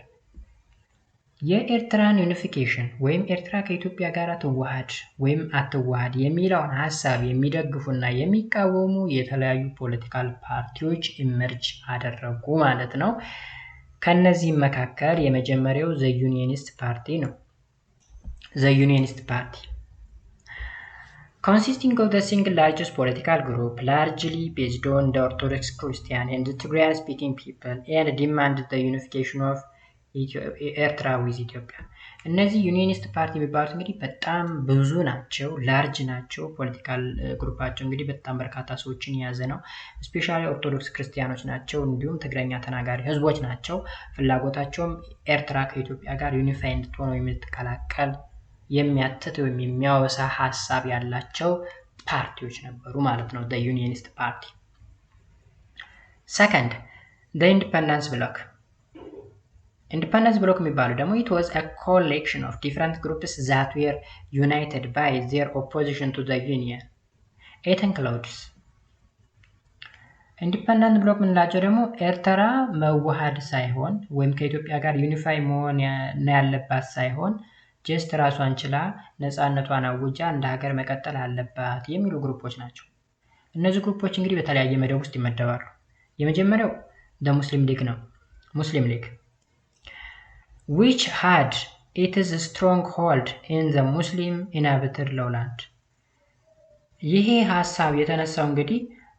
Speaker 1: የኤርትራን ዩኒፊኬሽን ወይም ኤርትራ ከኢትዮጵያ ጋር ትዋሃድ ወይም አትዋሃድ የሚለውን ሐሳብ የሚደግፉና የሚቃወሙ የተለያዩ ፖለቲካል ፓርቲዎች ኢመርጅ አደረጉ ማለት ነው። ከነዚህም መካከል የመጀመሪያው ዘ ዩኒየኒስት ፓርቲ ነው። ዘ ዩኒየኒስት ፓርቲ consisting of the single largest political group largely based on the Orthodox Christian and the Tigrayan speaking people and demanded the unification of ኤርትራ ዊዝ ኢትዮጵያ። እነዚህ ዩኒየኒስት ፓርቲ የሚባሉት እንግዲህ በጣም ብዙ ናቸው፣ ላርጅ ናቸው። ፖለቲካል ግሩፓቸው እንግዲህ በጣም በርካታ ሰዎችን የያዘ ነው። ስፔሻሊ ኦርቶዶክስ ክርስቲያኖች ናቸው፣ እንዲሁም ትግረኛ ተናጋሪ ህዝቦች ናቸው። ፍላጎታቸውም ኤርትራ ከኢትዮጵያ ጋር ዩኒፋይ እንድትሆን ወይም እንድትቀላቀል የሚያትት ወይም የሚያወሳ ሀሳብ ያላቸው ፓርቲዎች ነበሩ ማለት ነው። the ዩኒየኒስት ፓርቲ። ሰከንድ the ኢንዲፐንደንስ ብሎክ። ኢንዲፐንደንስ ብሎክ የሚባለው ደግሞ it was a collection of different groups that were united by their opposition to the union. It includes ኢንዲፐንደንት ብሎክ ምንላቸው ደግሞ ኤርትራ መዋሃድ ሳይሆን ወይም ከኢትዮጵያ ጋር ዩኒፋይ መሆን ያለባት ሳይሆን ጀስት ራሷን ችላ ነፃነቷን አውጃ እንደ ሀገር መቀጠል አለባት የሚሉ ግሩፖች ናቸው። እነዚህ ግሩፖች እንግዲህ በተለያየ መደብ ውስጥ ይመደባሉ። የመጀመሪያው ሙስሊም ሊግ ነው። ሙስሊም ሊግ which had its stronghold in the Muslim inhabited lowland. ይሄ ሐሳብ የተነሳው እንግዲህ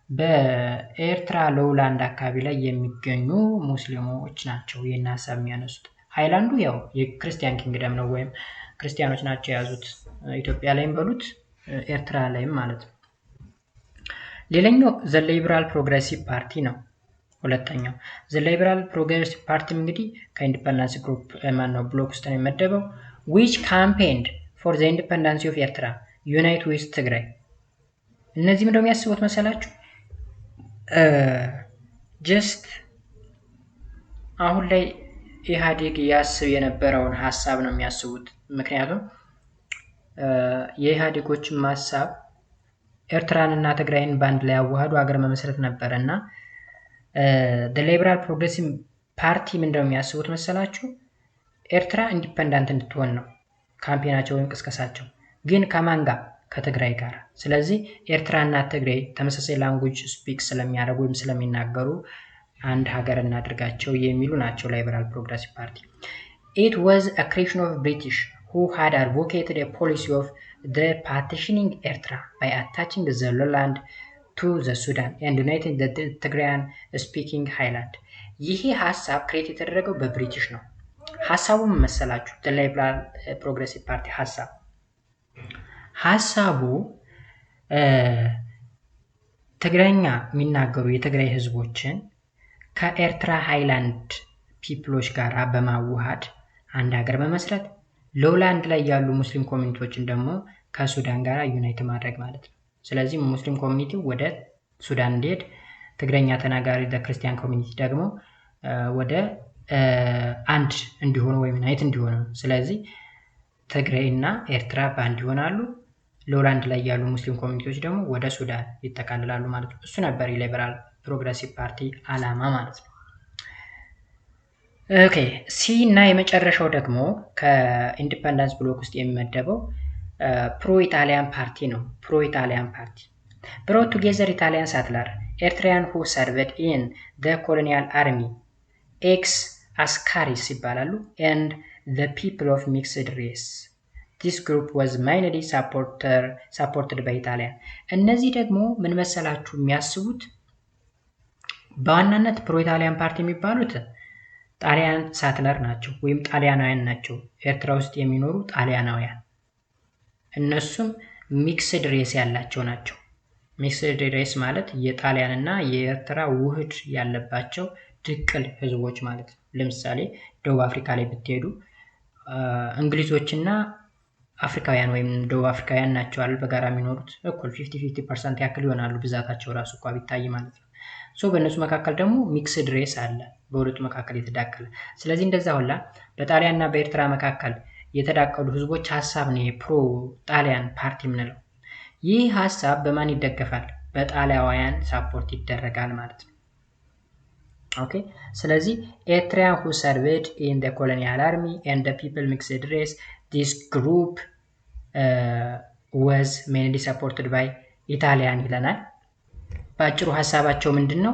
Speaker 1: በኤርትራ ሎውላንድ አካባቢ ላይ የሚገኙ ሙስሊሞች ናቸው ይሄን ሐሳብ የሚያነሱት። ሃይላንዱ ያው የክርስቲያን ኪንግደም ነው ወይም ክርስቲያኖች ናቸው የያዙት፣ ኢትዮጵያ ላይም በሉት ኤርትራ ላይም ማለት ነው። ሌላኛው ዘ ሊበራል ፕሮግሬሲቭ ፓርቲ ነው። ሁለተኛው ዘ ሊበራል ፕሮግሬሲቭ ፓርቲ እንግዲህ ከኢንዲፐንደንስ ግሩፕ ማነው ብሎክ ውስጥ ነው የሚመደበው። which campaigned for the independence of ኤርትራ unite with ትግራይ። እነዚህ ምንድነው የሚያስቡት መሰላችሁ? ጀስት አሁን ላይ ኢህአዴግ ያስብ የነበረውን ሐሳብ ነው የሚያስቡት። ምክንያቱም የኢህአዴጎችን ሐሳብ ኤርትራንና ትግራይን ባንድ ላይ ያዋሃዱ ሀገር መመስረት ነበርና the liberal progressive ፓርቲ ምንድነው የሚያስቡት መሰላችሁ? ኤርትራ ኢንዲፔንደንት እንድትሆን ነው ካምፔናቸው ወይም ቅስቀሳቸው። ግን ከማን ጋር? ከትግራይ ጋር። ስለዚህ ኤርትራና ትግራይ ተመሳሳይ ላንጉዌጅ ስፒክ ስለሚያደርጉ ወይም ስለሚናገሩ አንድ ሀገር እናድርጋቸው የሚሉ ናቸው ሊበራል ፕሮግሬሲቭ ፓርቲ። it was a creation of British who had advocated a policy of the partitioning Eritrea by attaching the lowland to the Sudan and uniting the Tigrayan speaking highland. ይሄ ሐሳብ ክሬት የተደረገው በብሪቲሽ ነው። ሐሳቡ ምን መሰላችሁ? the liberal progressive party ሐሳቡ ትግረኛ የሚናገሩ የትግራይ ህዝቦችን ከኤርትራ ሃይላንድ ፒፕሎች ጋር በማዋሃድ አንድ ሀገር በመስረት ሎውላንድ ላይ ያሉ ሙስሊም ኮሚኒቲዎችን ደግሞ ከሱዳን ጋር ዩናይት ማድረግ ማለት ነው። ስለዚህ ሙስሊም ኮሚኒቲ ወደ ሱዳን እንዲሄድ፣ ትግረኛ ተናጋሪ ክርስቲያን ኮሚኒቲ ደግሞ ወደ አንድ እንዲሆኑ ወይም ዩናይት እንዲሆኑ። ስለዚህ ትግራይና ኤርትራ ባንድ ይሆናሉ። ሎውላንድ ላይ ያሉ ሙስሊም ኮሚኒቲዎች ደግሞ ወደ ሱዳን ይተካለላሉ ማለት ነው። እሱ ነበር የሊበራል ፕሮግሬሲቭ ፓርቲ አላማ ማለት ነው። ኦኬ ሲ እና የመጨረሻው ደግሞ ከኢንዲፔንደንስ ብሎክ ውስጥ የሚመደበው ፕሮ ኢታሊያን ፓርቲ ነው። ፕሮ ኢታሊያን ፓርቲ brought together Italian settler Eritrean who served in the colonial army ex askaris ይባላሉ and the people of mixed race. This group was mainly supported by Italian. እነዚህ ደግሞ ምን መሰላችሁ የሚያስቡት በዋናነት ፕሮ ኢታሊያን ፓርቲ የሚባሉት ጣሊያን ሳትለር ናቸው ወይም ጣሊያናውያን ናቸው። ኤርትራ ውስጥ የሚኖሩ ጣሊያናውያን እነሱም ሚክስድ ሬስ ያላቸው ናቸው። ሚክስድ ሬስ ማለት የጣሊያንና የኤርትራ ውህድ ያለባቸው ድቅል ህዝቦች ማለት ነው። ለምሳሌ ደቡብ አፍሪካ ላይ ብትሄዱ እንግሊዞችና አፍሪካውያን ወይም ደቡብ አፍሪካውያን ናቸው አይደል በጋራ የሚኖሩት እኩል 50% ያክል ይሆናሉ ብዛታቸው ራሱ እንኳን ቢታይ ማለት ነው። ሶ በእነሱ መካከል ደግሞ ሚክስድ ሬስ አለ በሁለቱ መካከል የተዳቀለ። ስለዚህ እንደዛ ሁላ በጣሊያንና በኤርትራ መካከል የተዳቀሉ ህዝቦች ሐሳብ ነው የፕሮ ጣሊያን ፓርቲ ምንለው። ይህ ሐሳብ በማን ይደገፋል? በጣሊያውያን ሳፖርት ይደረጋል ማለት ነው። ኦኬ ስለዚህ Eritrean who served in the colonial army and the people mixed race, this group was mainly supported by Italian ይለናል። ባጭሩ ሐሳባቸው ምንድነው?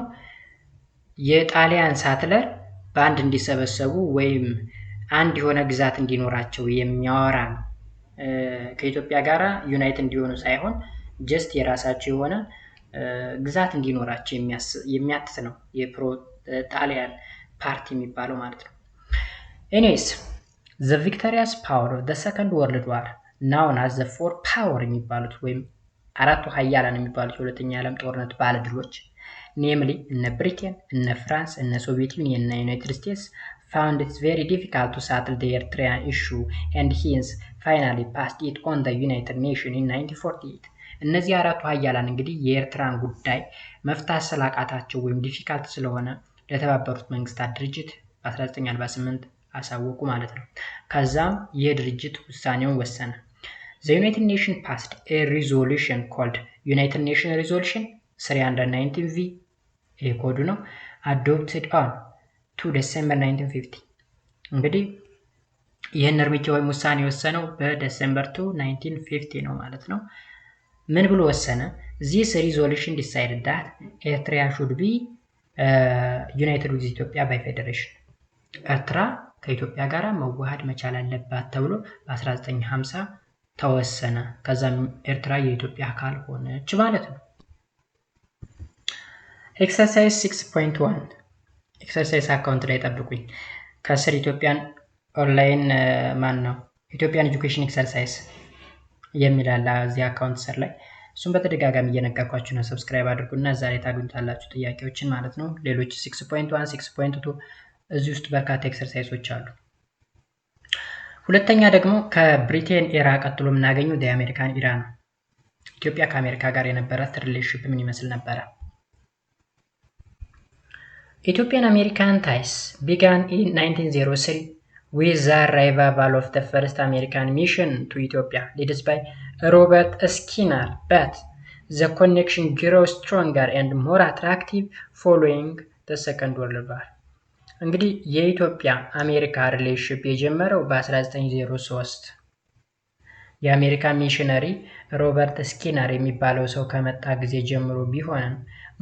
Speaker 1: የጣሊያን ሳትለር በአንድ እንዲሰበሰቡ ወይም አንድ የሆነ ግዛት እንዲኖራቸው የሚያወራ ነው። ከኢትዮጵያ ጋራ ዩናይት እንዲሆኑ ሳይሆን ጀስት የራሳቸው የሆነ ግዛት እንዲኖራቸው የሚያትት ነው የፕሮ ጣሊያን ፓርቲ የሚባለው ማለት ነው። ኤኒዌይስ the victorious power of the second world war known as the four power የሚባሉት ወይም አራቱ ኃያላን የሚባሉት የሁለተኛ ዓለም ጦርነት ባለድሎች namely እነ ብሪቴን፣ እነ ፍራንስ፣ እነ ሶቪየት ዩኒየን እና ዩናይትድ ስቴትስ found it very difficult to settle the Eritrean issue and hence finally passed it on the United Nations in 1948. እነዚህ አራቱ ኃያላን እንግዲህ የኤርትራን ጉዳይ መፍታት ስላቃታቸው ወይም ዲፊካልት ስለሆነ ለተባበሩት መንግስታት ድርጅት በ1948 አሳወቁ ማለት ነው። ከዛም ይህ ድርጅት ውሳኔውን ወሰነ። The United Nations passed a resolution called United Nations Resolution 319V ኮዱ ነው adopted on to December 1950. እንግዲህ ይህን እርምጃ ወይም ውሳኔ የወሰነው በዲሴምበር 2 1950 ነው ማለት ነው። ምን ብሎ ወሰነ? This resolution decided that Eritrea should be united with Ethiopia by federation. ኤርትራ ከኢትዮጵያ ጋር መዋሃድ መቻል አለባት ተብሎ በ1950 ተወሰነ። ከዛም ኤርትራ የኢትዮጵያ አካል ሆነች ማለት ነው። ኤክሰርሳይዝ 6.1 ኤክሰርሳይዝ አካውንት ላይ ጠብቁኝ። ከስር ኢትዮጵያን ኦንላይን ማን ነው ኢትዮጵያን ኤጁኬሽን ኤክሰርሳይዝ የሚላል እዚህ አካውንት ስር ላይ እሱን በተደጋጋሚ እየነገርኳችሁ ነው። ሰብስክራይብ አድርጉና እዛ ላይ ታገኙታላችሁ ጥያቄዎችን ማለት ነው። ሌሎች 6.1 6.2 እዚህ ውስጥ በርካታ ኤክሰርሳይዞች አሉ። ሁለተኛ ደግሞ ከብሪቴን ኤራ ቀጥሎ የምናገኘው የአሜሪካን ኢራ ነው። ኢትዮጵያ ከአሜሪካ ጋር የነበራት ሪሌሽንሺፕ ምን ይመስል ነበር? Ethiopian American ties began in 1903 with the arrival of the first American mission to Ethiopia led by Robert Skinner, but the connection grew stronger and more attractive following the Second World War. እንግዲህ የኢትዮጵያ አሜሪካ ሪሌሽንሺፕ የጀመረው በ1903 የአሜሪካ ሚሽነሪ ሮበርት ስኪነር የሚባለው ሰው ከመጣ ጊዜ ጀምሮ ቢሆንም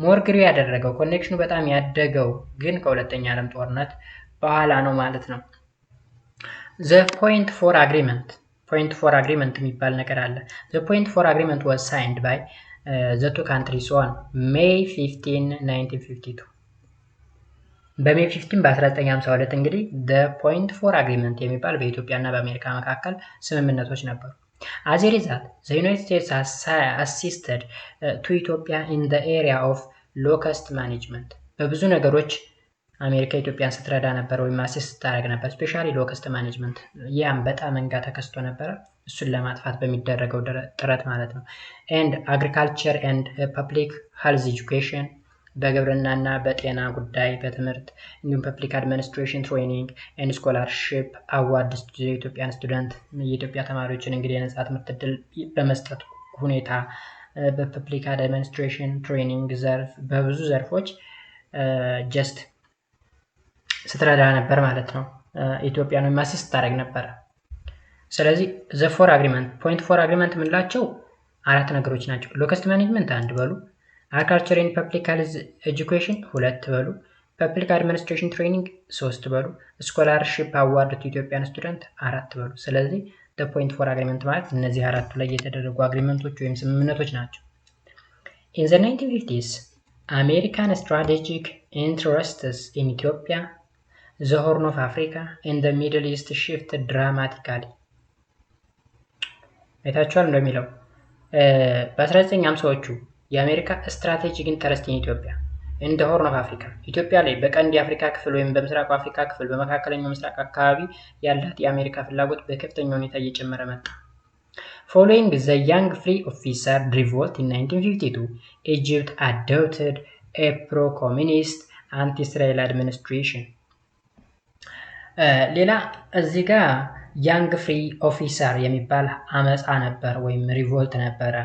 Speaker 1: ሞር ግሪ ያደረገው ኮኔክሽኑ በጣም ያደገው ግን ከሁለተኛ ዓለም ጦርነት በኋላ ነው ማለት ነው። The point for agreement የሚባል ነገር አለ። The point for agreement was signed by the two countries on May 15 1952. በሜይ 15 በ1952 እንግዲህ the point for agreement የሚባል በኢትዮጵያና በአሜሪካ መካከል ስምምነቶች ነበሩ። As a result, the United States has assisted to Ethiopia in the area of low-cost management. በብዙ ነገሮች አሜሪካ ኢትዮጵያን ስትረዳ ነበር ወይም አሲስት ታደርግ ነበር። ስፔሻሊ ሎከስት ማኔጅመንት ያም በጣም መንጋ ተከስቶ ነበር። እሱን ለማጥፋት በሚደረገው ጥረት ማለት ነው። and agriculture and public health education በግብርናና በጤና ጉዳይ በትምህርት እንዲሁም ፐብሊክ አድሚኒስትሬሽን ትሬኒንግ and scholarship awards to Ethiopian student የኢትዮጵያ ተማሪዎችን እንግዲህ የነጻ ትምህርት ዕድል በመስጠት ሁኔታ በፐብሊክ አድሚኒስትሬሽን ትሬኒንግ ዘርፍ በብዙ ዘርፎች ጀስት ስትረዳ ነበር ማለት ነው። ኢትዮጵያን ወይም አሲስት ታደርግ ነበር። ስለዚህ ዘ ፎር አግሪመንት ፖይንት ፎር አግሪመንት የምንላቸው አራት ነገሮች ናቸው። ሎከስት ማኔጅመንት አንድ በሉ፣ አግሪካልቸር ኤንድ ፐብሊክ ሄልዝ ኤጁኬሽን ሁለት በሉ፣ ፐብሊክ አድሚኒስትሬሽን ትሬኒንግ ሶስት በሉ፣ ስኮላርሺፕ አዋርድ ቱ ኢትዮጵያን ስቱደንት አራት በሉ። ስለዚህ ፖይንት ፎር አግሪመንት ማለት እነዚህ አራቱ ላይ የተደረጉ አግሪመንቶች ወይም ስምምነቶች ናቸው። ኢን ዘ 1950s አሜሪካን ስትራቴጂክ ኢንትረስትስ ኢን ኢትዮጵያ ዘ ሆርን ኦፍ አፍሪካ ኤንድ ዘ ሚድል ኢስት ሽፍት ድራማቲካሊ። አይታችኋል እንደሚለው በ1950ዎቹ የአሜሪካ ስትራቴጂክ ኢንተረስት ኢን ኢትዮጵያ እንደ ሆርን ኦፍ አፍሪካ ኢትዮጵያ ላይ በቀንድ የአፍሪካ ክፍል ወይም በምስራቅ አፍሪካ ክፍል በመካከለኛው ምስራቅ አካባቢ ያላት የአሜሪካ ፍላጎት በከፍተኛ ሁኔታ እየጨመረ መጣ። ፎሎዊንግ ዘ ያንግ ፍሪ ኦፊሰር ሪቮልት ኢን 1952 ኢጅፕት አዶፕትድ ኤ ፕሮ ኮሚኒስት አንቲ እስራኤል አድሚኒስትሬሽን። ሌላ እዚህ ጋር ያንግ ፍሪ ኦፊሰር የሚባል አመፃ ነበር ወይም ሪቮልት ነበረ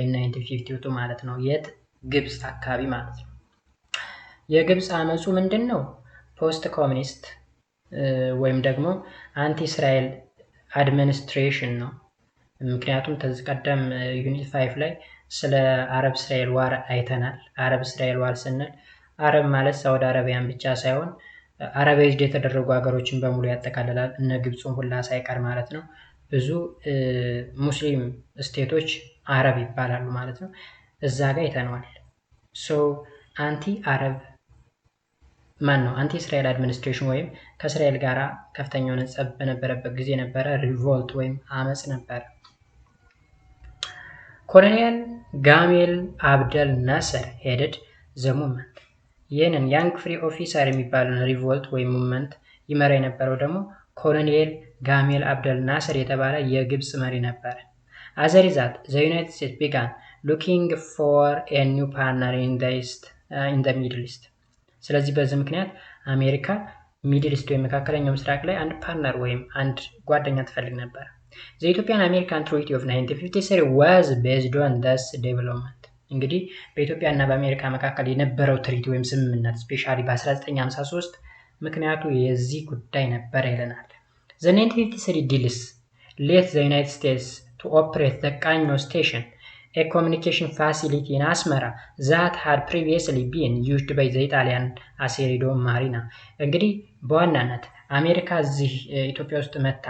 Speaker 1: ኢን 1952 ማለት ነው። የት? ግብፅ አካባቢ ማለት ነው። የግብፅ አመፁ ምንድን ነው? ፖስት ኮሚኒስት ወይም ደግሞ አንቲ እስራኤል አድሚኒስትሬሽን ነው። ምክንያቱም ከዚህ ቀደም ዩኒት 5 ላይ ስለ አረብ እስራኤል ዋር አይተናል። አረብ እስራኤል ዋር ስንል አረብ ማለት ሳውዲ አረቢያን ብቻ ሳይሆን አረባይዝድ የተደረጉ ሀገሮችን በሙሉ ያጠቃልላል። እነ ግብፁን ሁላ ሳይቀር ማለት ነው። ብዙ ሙስሊም ስቴቶች አረብ ይባላሉ ማለት ነው። እዛ ጋር አይተነዋል። ሶ አንቲ አረብ ማን ነው? አንቲ እስራኤል አድሚኒስትሬሽን ወይም ከእስራኤል ጋር ከፍተኛውን ጸብ በነበረበት ጊዜ ነበረ ሪቮልት ወይም አመፅ ነበር። ኮሎኔል ጋሜል አብደል ናስር ሄድድ ዘ ሙቭመንት። ይህንን ያንግ ፍሪ ኦፊሰር የሚባለውን ሪቮልት ወይም ሙቭመንት ይመራ የነበረው ደግሞ ኮሎኔል ጋሜል አብደል ናስር የተባለ የግብፅ መሪ ነበር። አዘ ሪዛልት ዘ ዩናይትድ ስቴትስ ቢጋን ሉኪንግ ፎር ኤ ኒው ፓርትነር ኢን ዘ ሚድል ኢስት። ስለዚህ በዚህ ምክንያት አሜሪካ ሚድል ኢስት ወይም መካከለኛው ምስራቅ ላይ አንድ ፓርትነር ወይም አንድ ጓደኛ ትፈልግ ነበር። ዘ ኢትዮጵያን አሜሪካን ትሪቲ ኦፍ 1953 ዋዝ ቤዝድ ኦን ዲስ ዴቨሎፕመንት። እንግዲህ በኢትዮጵያ እና በአሜሪካ መካከል የነበረው ትሪቲ ወይም ስምምነት ስፔሻሊ በ1953 ምክንያቱ የዚህ ጉዳይ ነበር ይለናል። ዘ 1953 ዲልስ ሌት ዘ ዩናይትድ ስቴትስ ቱ ኦፕሬት ዘ ቃኞ ስቴሽን a communication facility in Asmara that had previously been used by the Italian Aseredo Marina። እንግዲህ በዋናነት አሜሪካ እዚህ ኢትዮጵያ ውስጥ መታ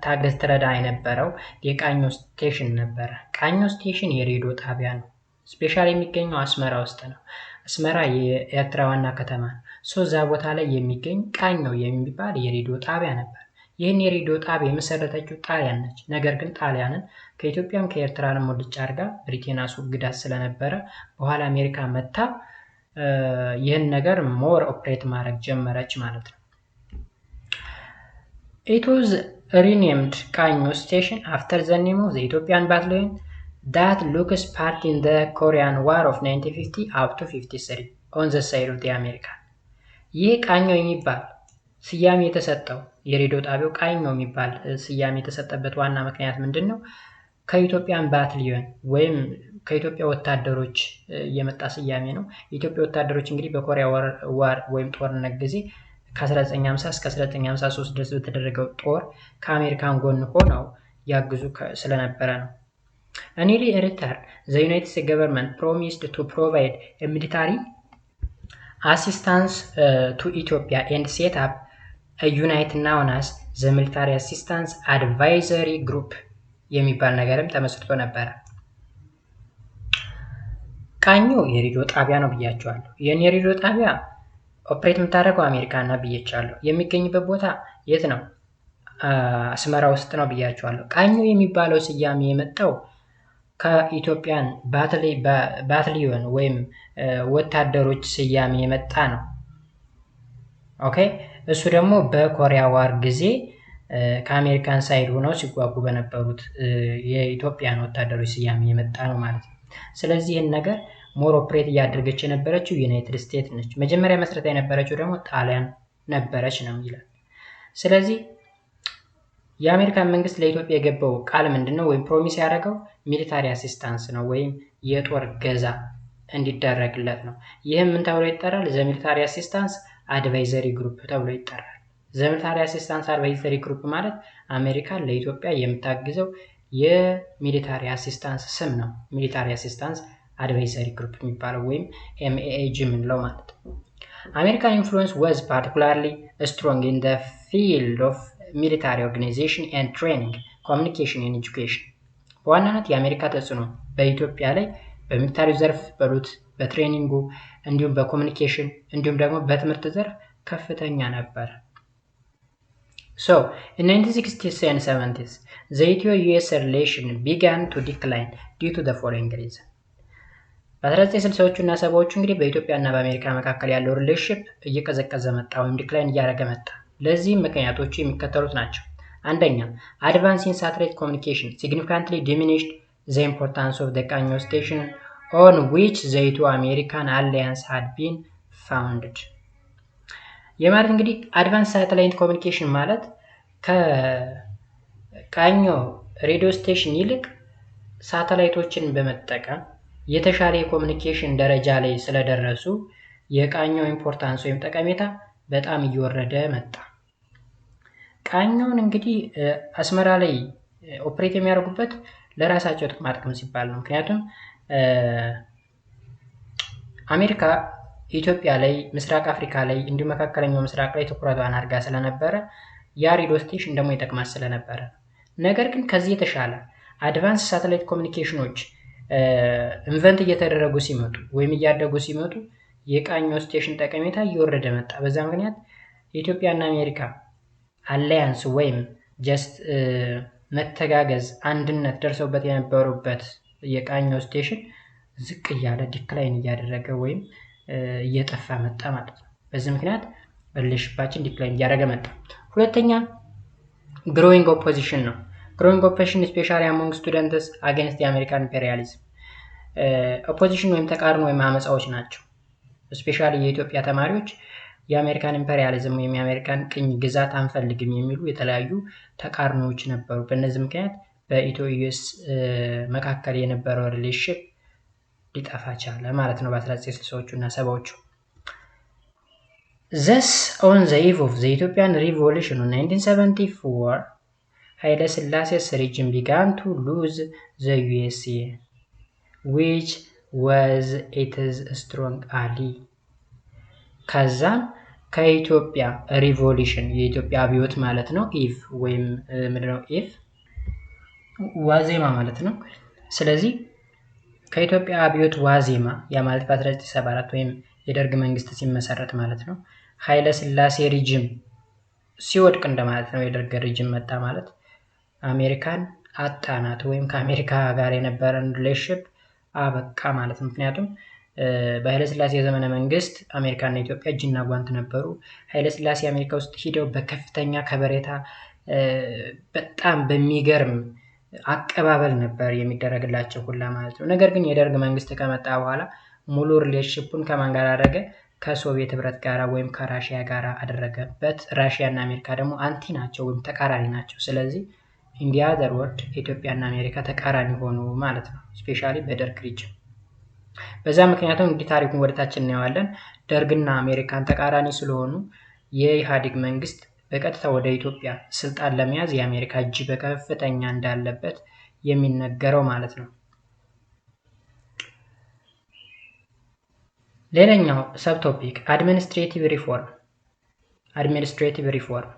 Speaker 1: ታገዝ ትረዳ የነበረው የቃኞ ስቴሽን ነበረ። ቃኞ ስቴሽን የሬዲዮ ጣቢያ ነው። ስፔሻሊ የሚገኘው አስመራ ውስጥ ነው። አስመራ የኤርትራ ዋና ከተማ ነው። እዛ ቦታ ላይ የሚገኝ ቃኞ የሚባል የሬዲዮ ጣቢያ ነበር። ይህን የሬዲዮ ጣቢያ የመሰረተችው ጣሊያን ነች። ነገር ግን ጣሊያንን ከኢትዮጵያም ከኤርትራንም ሙልጭ አድርጋ ብሪቴን አስወግዳት ስለነበረ በኋላ አሜሪካ መታ ይህን ነገር ሞር ኦፕሬት ማድረግ ጀመረች ማለት ነው። It was renamed Kanyo Station after the name of the Ethiopian battalion that took part in the Korean War of 1950 up to 53 on the side of the American። ይህ ቃኞ የሚባል ስያሜ የተሰጠው የሬዲዮ ጣቢያው ቃኞ የሚባል ስያሜ የተሰጠበት ዋና ምክንያት ምንድን ነው? ከኢትዮጵያን ባትሊዮን ወይም ከኢትዮጵያ ወታደሮች የመጣ ስያሜ ነው። የኢትዮጵያ ወታደሮች እንግዲህ በኮሪያ ዋር ወይም ጦርነት ጊዜ ከ1950 እስከ 1953 ድረስ በተደረገው ጦር ከአሜሪካን ጎን ሆነው ያግዙ ስለነበረ ነው። እኔሊ ኤሪተር ዘ ዩናይትድ ስቴትስ ገቨርንመንት ፕሮሚስድ ቱ ፕሮቫይድ ሚሊታሪ አሲስታንስ ቱ ኢትዮጵያ ኤንድ ሴት አፕ ዩናይት ናውናስ ዘ ሚሊታሪ አሲስታንስ አድቫይዘሪ ግሩፕ የሚባል ነገርም ተመስርቶ ነበረ። ቃኞ የሬዲዮ ጣቢያ ነው ብያቸዋለሁ። ይህን የሬዲዮ ጣቢያ ኦፕሬት የምታደርገው አሜሪካ እና ብያቸዋለሁ። የሚገኝበት ቦታ የት ነው? አስመራ ውስጥ ነው ብያቸዋለሁ። ቃኞ የሚባለው ስያሜ የመጣው ከኢትዮጵያን ባትሊዮን ወይም ወታደሮች ስያሜ የመጣ ነው። ኦኬ፣ እሱ ደግሞ በኮሪያ ዋር ጊዜ ከአሜሪካን ሳይድ ሆነው ሲጓጉ በነበሩት የኢትዮጵያን ወታደሮች ስያሜ የመጣ ነው ማለት ነው። ስለዚህ ይህን ነገር ሞር ኦፕሬት እያደረገች የነበረችው ዩናይትድ ስቴትስ ነች። መጀመሪያ መስረታ የነበረችው ደግሞ ጣሊያን ነበረች ነው ይላል። ስለዚህ የአሜሪካን መንግስት ለኢትዮጵያ የገባው ቃል ምንድን ነው? ወይም ፕሮሚስ ያደረገው ሚሊታሪ አሲስታንስ ነው ወይም የጦር ገዛ እንዲደረግለት ነው። ይህም ምን ተብሎ ይጠራል? ዘ ሚሊታሪ አሲስታንስ አድቫይዘሪ ግሩፕ ተብሎ ይጠራል። ዘ ሚሊታሪ አሲስታንስ አድቫይዘሪ ግሩፕ ማለት አሜሪካ ለኢትዮጵያ የምታግዘው የሚሊታሪ አሲስታንስ ስም ነው። ሚሊታሪ አሲስታንስ አድቫይዘሪ ግሩፕ የሚባለው ወይም ኤምኤኤጂ የምንለው ማለት ነው። American influence was particularly strong in the field of military organization and training, communication and education. በዋናነት የአሜሪካ ተጽዕኖ በኢትዮጵያ ላይ በሚሊታሪ ዘርፍ በሉት በትሬኒንጉ እንዲሁም በኮሚኒኬሽን እንዲሁም ደግሞ በትምህርት ዘርፍ ከፍተኛ ነበር። So, in 1960s and 70s, the Ethio-US relation began to decline due to the following reason. በ1960ዎቹ እና 70ዎቹ እንግዲህ በኢትዮጵያ እና በአሜሪካ መካከል ያለው ሪሌሽንሺፕ እየቀዘቀዘ መጣ ወይም ዲክላይን እያደረገ መጣ። ለዚህም ምክንያቶቹ የሚከተሉት ናቸው። አንደኛ፣ advance in satellite communication significantly diminished the importance of the Kanyo station on which the Ethio-American alliance had been founded. የማለት እንግዲህ አድቫንስ ሳተላይት ኮሚኒኬሽን ማለት ከቃኞ ሬዲዮ ስቴሽን ይልቅ ሳተላይቶችን በመጠቀም የተሻለ የኮሚኒኬሽን ደረጃ ላይ ስለደረሱ የቃኘው ኢምፖርታንስ ወይም ጠቀሜታ በጣም እየወረደ መጣ። ቃኘውን እንግዲህ አስመራ ላይ ኦፕሬት የሚያደርጉበት ለራሳቸው ጥቅም ሲባል ነው። ምክንያቱም አሜሪካ ኢትዮጵያ ላይ፣ ምስራቅ አፍሪካ ላይ እንዲሁም መካከለኛው ምስራቅ ላይ ትኩረቷን አድርጋ ስለነበረ ያ ሬዲዮ ስቴሽን ደግሞ ይጠቅማት ስለነበረ፣ ነገር ግን ከዚህ የተሻለ አድቫንስ ሳተላይት ኮሚኒኬሽኖች ኢንቨንት እየተደረጉ ሲመጡ ወይም እያደጉ ሲመጡ የቃኘው ስቴሽን ጠቀሜታ እየወረደ መጣ። በዛ ምክንያት ኢትዮጵያና አሜሪካ አላያንስ ወይም ጀስት መተጋገዝ አንድነት ደርሰውበት የነበሩበት የቃኘው ስቴሽን ዝቅ እያለ ዲክላይን እያደረገ ወይም እየጠፋ መጣ ማለት ነው። በዚህ ምክንያት ሪሌሽንሺፓችን ዲክላይን እያደረገ መጣ። ሁለተኛ ግሮዊንግ ኦፖዚሽን ነው። ግሮዊንግ ኦፖዚሽን ስፔሻሊ አሞንግ ስቱደንትስ አጌንስት የአሜሪካን ኢምፔሪያሊዝም ኦፖዚሽን ወይም ተቃርኖ ወይም አመፃዎች ናቸው። ስፔሻሊ የኢትዮጵያ ተማሪዎች የአሜሪካን ኢምፔሪያሊዝም ወይም የአሜሪካን ቅኝ ግዛት አንፈልግም የሚሉ የተለያዩ ተቃርኖዎች ነበሩ። በእነዚህ ምክንያት በኢትዮ ዩኤስ መካከል የነበረው ሪሌሽንሺፕ ሊጠፋ ቻለ ማለት ነው በ1960ዎቹ እና 70ዎቹ። Thus, on the eve of the Ethiopian Revolution in 1974, Haile Selassie's regime began to lose the USA, which was its strong ally. ከዛም ከኢትዮጵያ ሪቮሉሽን የኢትዮጵያ አብዮት ማለት ነው ኢቭ ወይም ምንድነው ኢቭ ዋዜማ ማለት ነው። ስለዚህ ከኢትዮጵያ አብዮት ዋዜማ ያ ማለት በ1974 ወይም የደርግ መንግስት ሲመሰረት ማለት ነው ኃይለ ሥላሴ ሪጅም ሲወድቅ እንደማለት ነው። የደርግ ሪጅም መጣ ማለት አሜሪካን አጣናት ወይም ከአሜሪካ ጋር የነበረን ሪሌሽንሺፕ አበቃ ማለት ነው። ምክንያቱም በኃይለ ሥላሴ ዘመነ መንግስት አሜሪካና ኢትዮጵያ እጅና ጓንት ነበሩ። ኃይለ ሥላሴ አሜሪካ ውስጥ ሄደው በከፍተኛ ከበሬታ በጣም በሚገርም አቀባበል ነበር የሚደረግላቸው ሁላ ማለት ነው። ነገር ግን የደርግ መንግስት ከመጣ በኋላ ሙሉ ሪሌሽንሺፑን ከማን ጋር አደረገ? ከሶቪየት ህብረት ጋር ወይም ከራሺያ ጋር አደረገበት። ራሺያ እና አሜሪካ ደግሞ አንቲ ናቸው ወይም ተቃራኒ ናቸው። ስለዚህ ኢንዲያ ዘር ወርድ ኢትዮጵያ እና አሜሪካ ተቃራኒ ሆኑ ማለት ነው፣ ስፔሻሊ በደርግ ሪጅም። በዛ ምክንያቱም እንግዲህ ታሪኩን ወደታችን እናየዋለን። ደርግና አሜሪካን ተቃራኒ ስለሆኑ የኢህአዴግ መንግስት በቀጥታ ወደ ኢትዮጵያ ስልጣን ለመያዝ የአሜሪካ እጅ በከፍተኛ እንዳለበት የሚነገረው ማለት ነው። ሌላኛው ሰብቶፒክ አድሚኒስትሬቲቭ ሪፎርም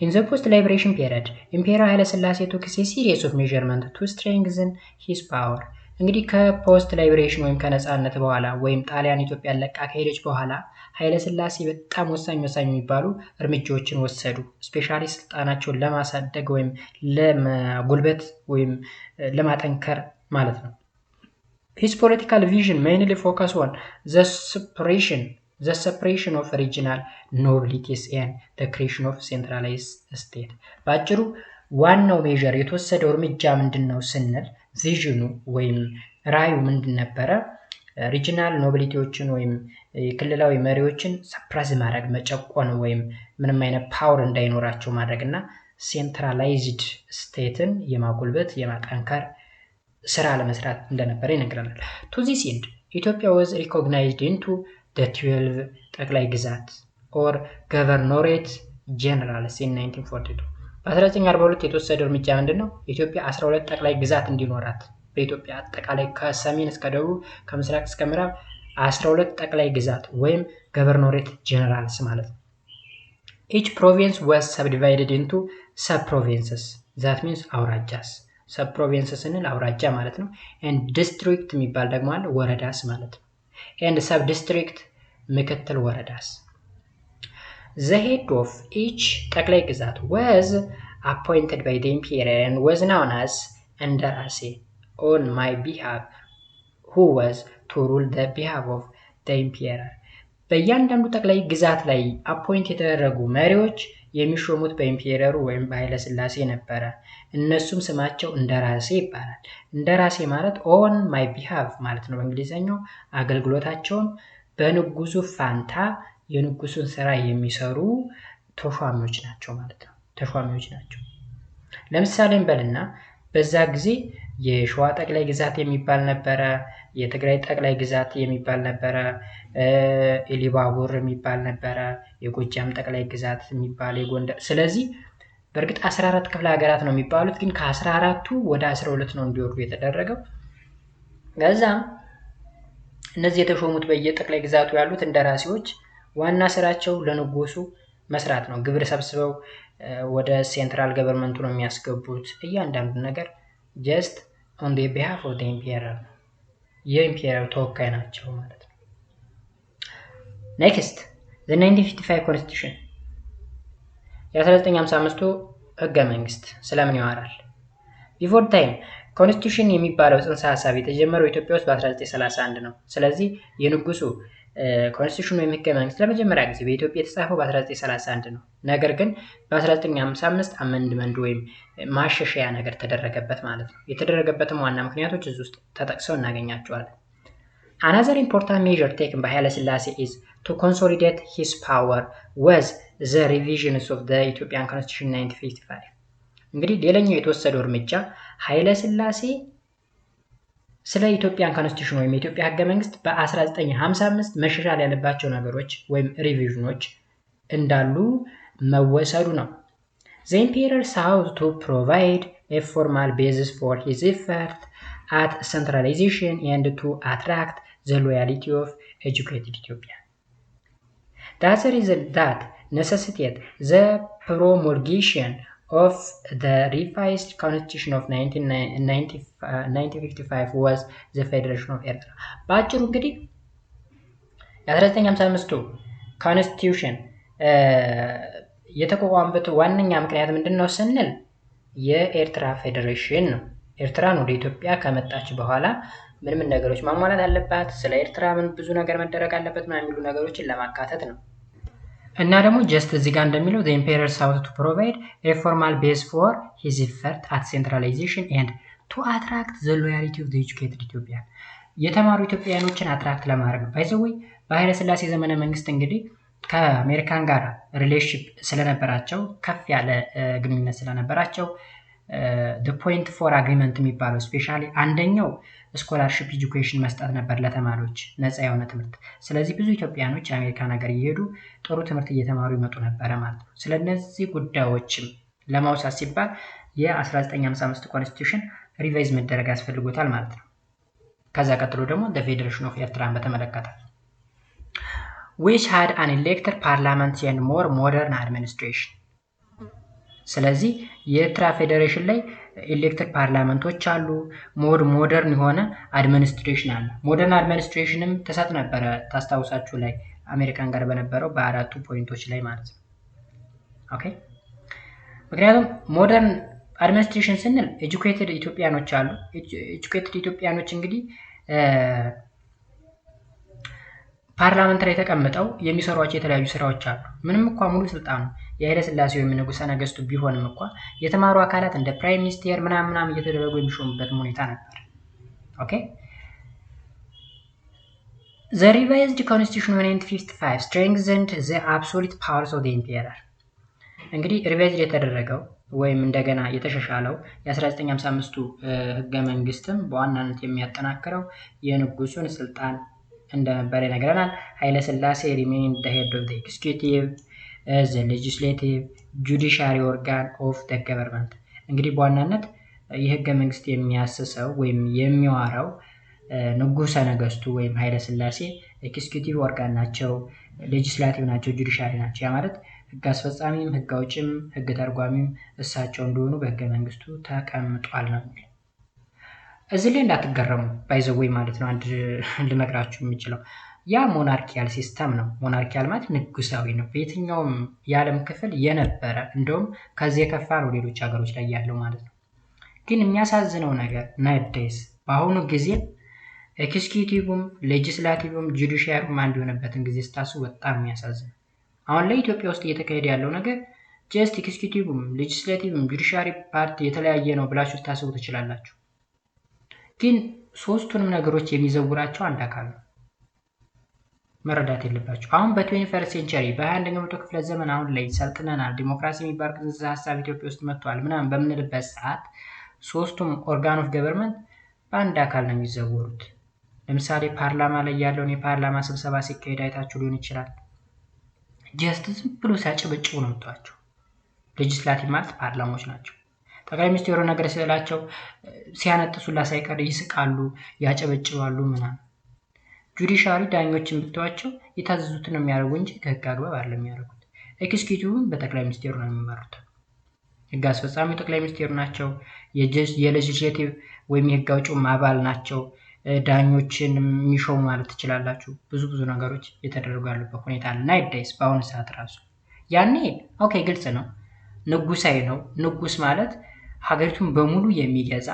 Speaker 1: In the post-liberation period, Imperial Haile Selassie took a series of measurements to strengthen his power. እንግዲህ ከፖስት ላይብሬሽን ወይም ከነጻነት በኋላ ወይም ጣሊያን ኢትዮጵያ ለቃ ከሄደች በኋላ ኃይለ ሥላሴ በጣም ወሳኝ የሚባሉ እርምጃዎችን ወሰዱ። ስፔሻሊ ስልጣናቸውን ለማሳደግ ወይም ለማጉልበት ወይም ለማጠንከር ማለት ነው። His political vision mainly focused on the separation of regional nobilities and the creation of centralized state. ባጭሩ ዋናው ሜጀር የተወሰደው እርምጃ ምንድነው ስንል ቪዥኑ ወይም ራዩ ምንድን ነበረ? ሪጂናል ኖቢሊቲዎችን ወይም ክልላዊ መሪዎችን ሰፕረስ ማድረግ፣ መጨቆን ወይም ምንም አይነት ፓወር እንዳይኖራቸው ማድረግና ሴንትራላይዝድ ስቴትን የማጉልበት የማጠንከር ስራ ለመስራት እንደነበረ ይነግረናል። to this end Ethiopia was recognized into the 12 ጠቅላይ ግዛት or governorate generals in 1942 በ1942 የተወሰደው እርምጃ ምንድነው? ኢትዮጵያ 12 ጠቅላይ ግዛት እንዲኖራት በኢትዮጵያ አጠቃላይ ከሰሜን እስከ ደቡብ ከምስራቅ እስከ ምዕራብ 12 ጠቅላይ ግዛት ወይም governorate generals ማለት ነው። each province was subdivided into sub-provinces that means አውራጃስ sub-provinces እንል አውራጃ ማለት ነው and district የሚባል ደግሞ አለ ወረዳስ ማለት ነው and sub-district ምክትል ወረዳስ the head of each ጠቅላይ ግዛት was appointed by the emperor and was known as እንደራሴ on my behalf who was to rule the behalf of the emperor በእያንዳንዱ ጠቅላይ ግዛት ላይ አፖይንት የተደረጉ መሪዎች የሚሾሙት በኢምፔረሩ ወይም በኃይለ ሥላሴ ነበረ። እነሱም ስማቸው እንደራሴ ይባላል። እንደራሴ ማለት on my behalf ማለት ነው በእንግሊዘኛው። አገልግሎታቸውም በንጉሱ ፋንታ የንጉሱን ስራ የሚሰሩ ተሿሚዎች ናቸው ማለት ነው። ተሿሚዎች ናቸው። ለምሳሌ እንበልና በዛ ጊዜ የሸዋ ጠቅላይ ግዛት የሚባል ነበረ፣ የትግራይ ጠቅላይ ግዛት የሚባል ነበረ፣ ኢሊባቡር የሚባል ነበረ፣ የጎጃም ጠቅላይ ግዛት የሚባል የጎንደር። ስለዚህ በእርግጥ 14 ክፍለ ሀገራት ነው የሚባሉት፣ ግን ከ14ቱ ወደ 12 ነው እንዲወርዱ የተደረገው። ከዛም እነዚህ የተሾሙት በየጠቅላይ ግዛቱ ያሉት እንደራሴዎች ዋና ስራቸው ለንጉሱ መስራት ነው። ግብር ሰብስበው ወደ ሴንትራል ገቨርንመንቱ ነው የሚያስገቡት። እያንዳንዱ ነገር just on the behalf of the emperor የኢምፔረር ተወካይ ናቸው ማለት ነው። next the 1955 constitution የ1955 ህገ መንግስት ስለምን ያወራል? before time ኮንስቲቱሽን የሚባለው ጽንሰ ሐሳብ የተጀመረው ኢትዮጵያ ውስጥ በ1931 ነው። ስለዚህ የንጉሱ ኮንስቲቱሽን ወይም ህገ መንግስት ለመጀመሪያ ጊዜ በኢትዮጵያ የተጻፈው በ1931 ነው። ነገር ግን በ1955 አመንድመንት ወይም ማሻሻያ ነገር ተደረገበት ማለት ነው። የተደረገበትም ዋና ምክንያቶች እዚህ ውስጥ ተጠቅሰው እናገኛቸዋለን። Another important measure taken by ኃይለ ሥላሴ is to consolidate his power was the revisions of the Ethiopian Constitution 1955 እንግዲህ ሌላኛው የተወሰደው እርምጃ ኃይለ ሥላሴ ስለ ኢትዮጵያን ኮንስቲቱሽን ወይም የኢትዮጵያ ህገ መንግስት በ1955 መሻሻል ያለባቸው ነገሮች ወይም ሪቪዥኖች እንዳሉ መወሰዱ ነው። The emperor sought to provide a formal basis for his effort at centralization and to attract the loyalty of educated Ethiopians. That's a result that necessitated the promulgation of the revised constitution of 1955 was the Federation of Eritrea. በአጭሩ እንግዲህ የ1955 ኮንስቲቱሽን የተቋቋመበት ዋነኛ ምክንያት ምንድነው ስንል የኤርትራ ፌዴሬሽን ነው። ኤርትራን ወደ ኢትዮጵያ ከመጣች በኋላ ምን ነገሮች ማሟላት አለባት፣ ስለ ኤርትራ ምን ብዙ ነገር መደረግ አለበት ማለት የሚሉ ነገሮችን ለማካተት ነው። እና ደግሞ ጀስት እዚህ ጋር እንደሚለው the emperor sought to provide a formal base for his effort at centralization and to attract the loyalty of the educated Ethiopian የተማሩ ኢትዮጵያውያኖችን አትራክት ለማድረግ ነው። ባይዘዌይ በኃይለ ሥላሴ ዘመነ መንግስት እንግዲህ ከአሜሪካን ጋር ሪሌሽንሺፕ ስለነበራቸው ከፍ ያለ ግንኙነት ስለነበራቸው the point for agreement የሚባለው ስፔሻሊ አንደኛው ስኮላርሺፕ ኤጁኬሽን መስጠት ነበር ለተማሪዎች ነፃ የሆነ ትምህርት። ስለዚህ ብዙ ኢትዮጵያኖች አሜሪካን ሀገር እየሄዱ ጥሩ ትምህርት እየተማሩ ይመጡ ነበር ማለት ነው። ስለነዚህ ጉዳዮችም ለማውሳት ሲባል የ1955 ኮንስቲቱሽን ሪቫይዝ መደረግ ያስፈልጎታል ማለት ነው። ከዛ ቀጥሎ ደግሞ the Federation of ኤርትራን በተመለከተ which had an elected parliament and more modern administration ስለዚህ የኤርትራ ፌዴሬሽን ላይ ኤሌክትድ ፓርላመንቶች አሉ፣ ሞደርን የሆነ አድሚኒስትሬሽን አለ። ሞደርን አድሚኒስትሬሽንም ተሰጥ ነበረ ታስታውሳችሁ ላይ አሜሪካን ጋር በነበረው በአራቱ ፖይንቶች ላይ ማለት ነው። ኦኬ ምክንያቱም ሞደርን አድሚኒስትሬሽን ስንል ኤጁኬትድ ኢትዮጵያኖች አሉ። ኤጁኬትድ ኢትዮጵያኖች እንግዲህ ፓርላመንት ላይ ተቀምጠው የሚሰሯቸው የተለያዩ ስራዎች አሉ። ምንም እንኳን ሙሉ ስልጣኑ የኃይለ ሥላሴ ወይም ንጉሠ ነገስቱ ቢሆንም እንኳን የተማሩ አካላት እንደ ፕራይም ሚኒስቴር ምናምን እየተደረጉ የሚሾሙበት ሁኔታ ነበር። ኦኬ The revised constitution of 1955 strengthened the absolute powers of the emperor እንግዲህ ሪቫይዝድ የተደረገው ወይም እንደገና የተሻሻለው የ1955ቱ ህገ መንግስትም በዋናነት የሚያጠናክረው የንጉሱን ስልጣን እንደነበረ ይነግረናል። ኃይለ ሥላሴ remained the head of the executive, the legislative, judiciary organ of the government። እንግዲህ በዋናነት የህገ መንግስት የሚያስሰው ወይም የሚዋራው ንጉሰ ነገስቱ ወይም ኃይለ ሥላሴ ኤክስኪዩቲቭ ኦርጋን ናቸው፣ ሌጂስላቲቭ ናቸው፣ ጁዲሻሪ ናቸው። ያ ማለት ህግ አስፈጻሚም ህግ አውጭም ህግ ተርጓሚም እሳቸው እንደሆኑ በህገ መንግስቱ ተቀምጧል ነው የሚለው። እዚህ ላይ እንዳትገረሙ ባይዘወይ ማለት ነው። አንድ ልነግራችሁ የምችለው ያ ሞናርኪያል ሲስተም ነው። ሞናርኪያል ማለት ንጉሳዊ ነው። በየትኛውም የዓለም ክፍል የነበረ እንደውም ከዚህ የከፋ ነው ሌሎች ሀገሮች ላይ ያለው ማለት ነው። ግን የሚያሳዝነው ነገር ናይዴስ በአሁኑ ጊዜ ኤክስኪዩቲቭም ሌጂስላቲቭም ጁዲሻሪም አንድ የሆነበትን ጊዜ ስታስቡ በጣም የሚያሳዝን። አሁን ላይ ኢትዮጵያ ውስጥ እየተካሄደ ያለው ነገር ጀስት ኤክስኪዩቲቭም ሌጂስላቲቭም ጁዲሻሪ ፓርቲ የተለያየ ነው ብላችሁ ልታስቡ ትችላላችሁ። ግን ሶስቱንም ነገሮች የሚዘውራቸው አንድ አካል ነው። መረዳት የለባችሁ። አሁን በ21 ሴንቸሪ በ21ኛው መቶ ክፍለ ዘመን አሁን ላይ ሰልጥነናል፣ ዲሞክራሲ የሚባል ጽንሰ ሀሳብ ኢትዮጵያ ውስጥ መጥቷል ምናምን በምንልበት ሰዓት ሶስቱም ኦርጋን ኦፍ ገቨርንመንት በአንድ አካል ነው የሚዘወሩት። ለምሳሌ ፓርላማ ላይ ያለውን የፓርላማ ስብሰባ ሲካሄድ አይታችሁ ሊሆን ይችላል። ጀስት ዝም ብሎ ሲያጨበጭቡ ነው የምታዩቸው። ሌጂስላቲቭ ማለት ፓርላማዎች ናቸው። ጠቅላይ ሚኒስትሩ ነገር ስላቸው ሲያነጥሱላ ሳይቀር ይስቃሉ፣ ያጨበጭባሉ ምናምን። ጁዲሻሪ ዳኞችን ብትዋቸው የታዘዙትን ነው የሚያደርጉ እንጂ ከህግ አግባብ አይደለም የሚያደርጉት። ኤክስኪዩቲቭም በጠቅላይ ሚኒስትሩ ነው የሚመሩት። ህግ አስፈጻሚው ጠቅላይ ሚኒስትሩ ናቸው። የሌጂስሌቲቭ ወይም የህግ አውጪውም አባል ናቸው። ዳኞችን የሚሾሙ ማለት ትችላላችሁ። ብዙ ነገሮች እየተደረጉ ያሉበት ሁኔታ አለ። ናይዴስ በአሁኑ ሰዓት ራሱ ያኔ ኦኬ ግልጽ ነው፣ ንጉሳዊ ነው። ንጉስ ማለት ሀገሪቱን በሙሉ የሚገዛ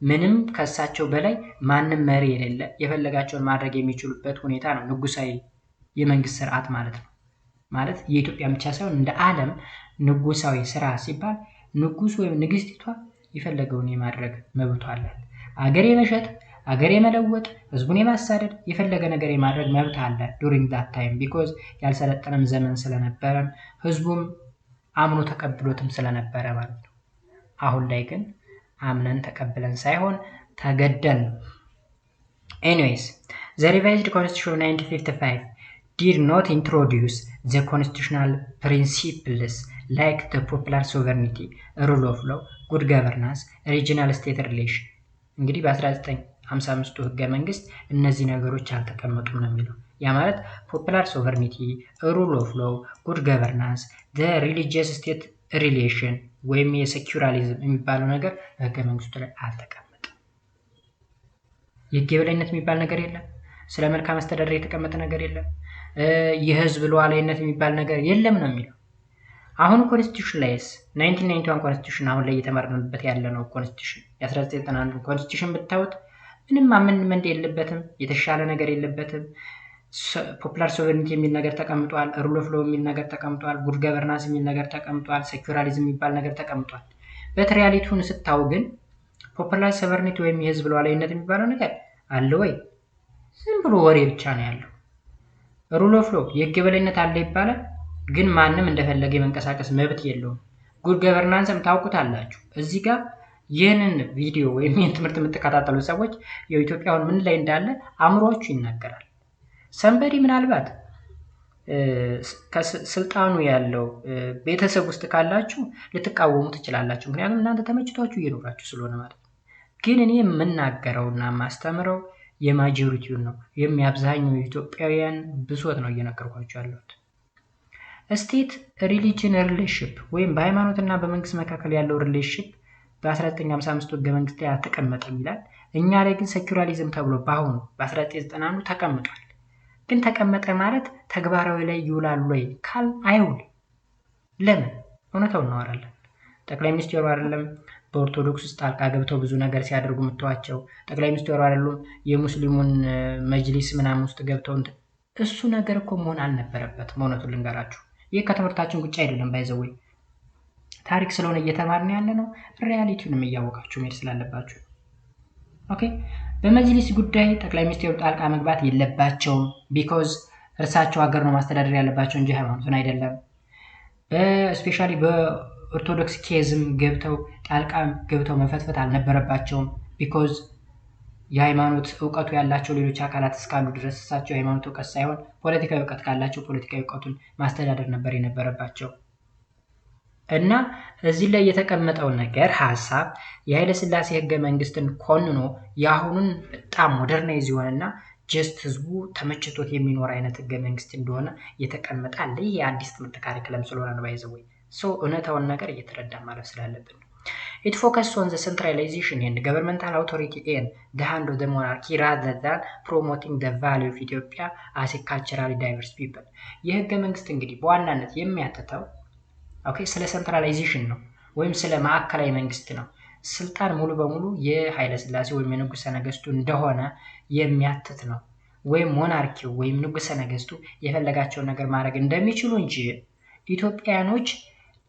Speaker 1: ምንም ከሳቸው በላይ ማንም መሪ የሌለ የፈለጋቸውን ማድረግ የሚችሉበት ሁኔታ ነው ንጉሳዊ የመንግስት ስርዓት ማለት ነው። ማለት የኢትዮጵያ ብቻ ሳይሆን እንደ ዓለም ንጉሳዊ ስራ ሲባል ንጉስ ወይም ንግስቲቷ የፈለገውን የማድረግ መብት አላት። አገር የመሸጥ አገር የመለወጥ ህዝቡን የማሳደድ የፈለገ ነገር የማድረግ መብት አለ ዱሪንግ ዳት ታይም ቢኮዝ ያልሰለጠነም ዘመን ስለነበረ ህዝቡም አምኖ ተቀብሎትም ስለነበረ ማለት ነው። አሁን ላይ ግን አምነን ተቀብለን ሳይሆን ተገደን። ኤኒዌይስ the revised constitution of 1955 did not introduce the constitutional principles like the popular sovereignty, rule of law, good governance, regional state relation። እንግዲህ በ1955ቱ ህገ መንግስት እነዚህ ነገሮች አልተቀመጡም ነው የሚለው። ያ ማለት ፖፑላር ሶቨርኒቲ፣ ሩል ኦፍ ሎው፣ ጉድ ገቨርናንስ፣ ዘ ሪሊጂየስ ስቴት ሪሌሽን ወይም የሴኩላሪዝም የሚባለው ነገር በህገ መንግስቱ ላይ አልተቀመጠም። የህግ የበላይነት የሚባል ነገር የለም። ስለ መልካም አስተዳደር የተቀመጠ ነገር የለም። የህዝብ ሉዓላዊነት የሚባል ነገር የለም ነው የሚለው። አሁን ኮንስቲቱሽን ላይስ 1991 ኮንስቲቱሽን አሁን ላይ እየተመረጥንበት ያለ ነው ኮንስቲቱሽን የ1991 ኮንስቲቱሽን ብታዩት ምንም አመንድመንት የለበትም፣ የተሻለ ነገር የለበትም። ፖፑላር ሶቨሬኒቲ የሚል ነገር ተቀምጧል፣ ሩል ኦፍ ሎው የሚል ነገር ተቀምጧል፣ ጉድ ገቨርናንስ የሚል ነገር ተቀምጧል፣ ሴኩላሪዝም የሚባል ነገር ተቀምጧል። በሪያሊቲውን ስታው ግን ፖፑላር ሶቨሬኒቲ ወይም የህዝብ ሉዓላዊነት የሚባለው ነገር አለ ወይ? ዝም ብሎ ወሬ ብቻ ነው ያለው። ሩል ኦፍ ሎው የህግ የበላይነት አለ ይባላል፣ ግን ማንም እንደፈለገ የመንቀሳቀስ መብት የለውም። ጉድ ገቨርናንስም ታውቁታላችሁ። እዚህ ጋር ይህንን ቪዲዮ ወይም ይህን ትምህርት የምትከታተሉ ሰዎች የኢትዮጵያውን ምን ላይ እንዳለ አእምሯችሁ ይናገራል። ሰንበዲ ምናልባት ስልጣኑ ያለው ቤተሰብ ውስጥ ካላችሁ ልትቃወሙ ትችላላችሁ፣ ምክንያቱም እናንተ ተመችቷችሁ እየኖራችሁ ስለሆነ ማለት ነው። ግን እኔ የምናገረውና ማስተምረው የማጆሪቲውን ነው፣ የአብዛኛው ኢትዮጵያውያን ብሶት ነው እየነገርኳችሁ ያለሁት። ስቴት ሪሊጅን ሪሌሽንሺፕ ወይም በሃይማኖትና በመንግስት መካከል ያለው ሪሌሽንሺፕ በ1955 ህገ መንግስት ላይ አልተቀመጠም ይላል። እኛ ላይ ግን ሴኩላሪዝም ተብሎ በአሁኑ በ1991 ተቀምጧል። ግን ተቀመጠ ማለት ተግባራዊ ላይ ይውላል ወይ ካል አይውል። ለምን? እውነታውን እናወራለን። ጠቅላይ ሚኒስትሩ አይደለም በኦርቶዶክስ ውስጥ ጣልቃ ገብተው ብዙ ነገር ሲያደርጉ ምትዋቸው። ጠቅላይ ሚኒስትሩ አይደሉም የሙስሊሙን መጅሊስ ምናምን ውስጥ ገብተው እሱ ነገር እኮ መሆን አልነበረበትም። እውነቱን ልንገራችሁ፣ ይህ ከትምህርታችን ጉጭ አይደለም። ባይዘወይ ታሪክ ስለሆነ እየተማርን ያለ ነው። ሪያሊቲውንም እያወቃችሁ መሄድ ስላለባችሁ ኦኬ። በመጅሊስ ጉዳይ ጠቅላይ ሚኒስትሩ ጣልቃ መግባት የለባቸውም። ቢኮዝ እርሳቸው ሀገር ነው ማስተዳደር ያለባቸው እንጂ ሃይማኖትን አይደለም። በስፔሻሊ ኦርቶዶክስ ኬዝም ገብተው ጣልቃም ገብተው መፈትፈት አልነበረባቸውም ቢኮዝ የሃይማኖት ዕውቀቱ ያላቸው ሌሎች አካላት እስካሉ ድረስ እሳቸው የሃይማኖት ዕውቀት ሳይሆን ፖለቲካዊ ዕውቀት ካላቸው ፖለቲካዊ ዕውቀቱን ማስተዳደር ነበር የነበረባቸው። እና እዚህ ላይ የተቀመጠው ነገር ሐሳብ የኃይለ ሥላሴ ህገ መንግስትን ኮንኖ የአሁኑን በጣም ሞደርናይዝ የሆነና ጀስት ህዝቡ ተመችቶት የሚኖር አይነት ህገ መንግስት እንደሆነ የተቀመጠ አለ። ይሄ የአዲስ ትምህርት ካሪክለም ስለሆነ ነው ባይዘው ሶ እውነታውን ነገር እየተረዳ ማለት ስላለብን ነው። It focused on the centralization and governmental authority in the hand of the monarchy rather than promoting the value of Ethiopia as a culturally diverse people. የህገ መንግስት እንግዲህ በዋናነት የሚያተተው ስለ ሴንትራላይዜሽን ነው ወይም ስለ ማዕከላዊ መንግስት ነው። ስልጣን ሙሉ በሙሉ የኃይለ ሥላሴ ወይም የንጉሠ ነገስቱ እንደሆነ የሚያትት ነው። ወይም ሞናርኪው ወይም ንጉሠ ነገስቱ የፈለጋቸውን ነገር ማድረግ እንደሚችሉ እንጂ ኢትዮጵያኖች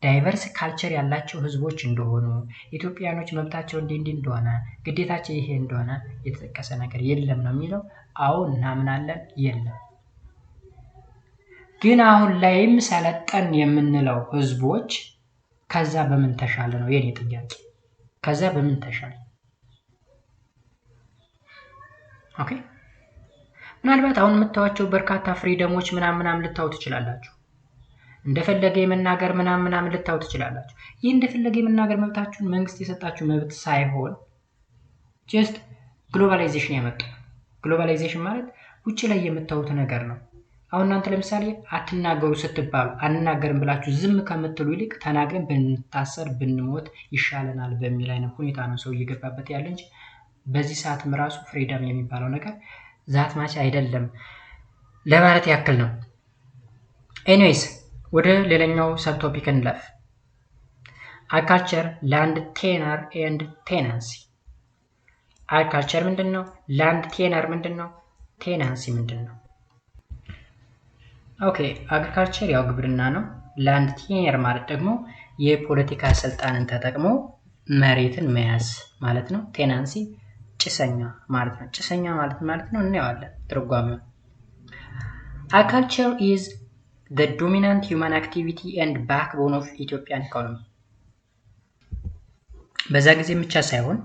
Speaker 1: ዳይቨርስ ካልቸር ያላቸው ህዝቦች እንደሆኑ ኢትዮጵያኖች መብታቸው እንዲህ እንደሆነ ግዴታቸው ይሄ እንደሆነ የተጠቀሰ ነገር የለም ነው የሚለው። አዎ እናምናለን የለም። ግን አሁን ላይም ሰለጠን የምንለው ህዝቦች ከዛ በምን ተሻለ ነው የኔ ጥያቄ። ከዛ በምን ተሻለ? ኦኬ ምናልባት አሁን የምታዋቸው በርካታ ፍሪደሞች ምናምን ልታው ትችላላችሁ። እንደፈለገ የመናገር ምናምን ልታው ትችላላችሁ። ይህ እንደፈለገ የመናገር መብታችሁን መንግስት የሰጣችሁ መብት ሳይሆን ጀስት ግሎባላይዜሽን ያመጣ። ግሎባላይዜሽን ማለት ውጪ ላይ የምታዩት ነገር ነው። አሁን እናንተ ለምሳሌ አትናገሩ ስትባሉ አንናገርም ብላችሁ ዝም ከምትሉ ይልቅ ተናግረን ብንታሰር ብንሞት ይሻለናል በሚል አይነት ሁኔታ ነው ሰው እየገባበት ያለ እንጂ በዚህ ሰዓትም ራሱ ፍሪደም የሚባለው ነገር ዛት ማች አይደለም ለማለት ያክል ነው። ኤኒዌይስ ወደ ሌላኛው ሰብ ቶፒክ እንለፍ። አግሪካልቸር፣ ላንድ ቴነር ኤንድ ቴናንሲ። አግሪካልቸር ምንድነው? ላንድ ቴነር ምንድነው? ቴናንሲ ምንድነው? ኦኬ አግሪካልቸር ያው ግብርና ነው። ላንድ ቴነር ማለት ደግሞ የፖለቲካ ስልጣንን ተጠቅሞ መሬትን መያዝ ማለት ነው። ቴናንሲ ጭሰኛ ማለት ነው። ጭሰኛ ማለት ነው እናየዋለን ትርጓሜው። Agriculture is the dominant human activity and backbone of Ethiopian economy. በዛ ጊዜ ብቻ ሳይሆን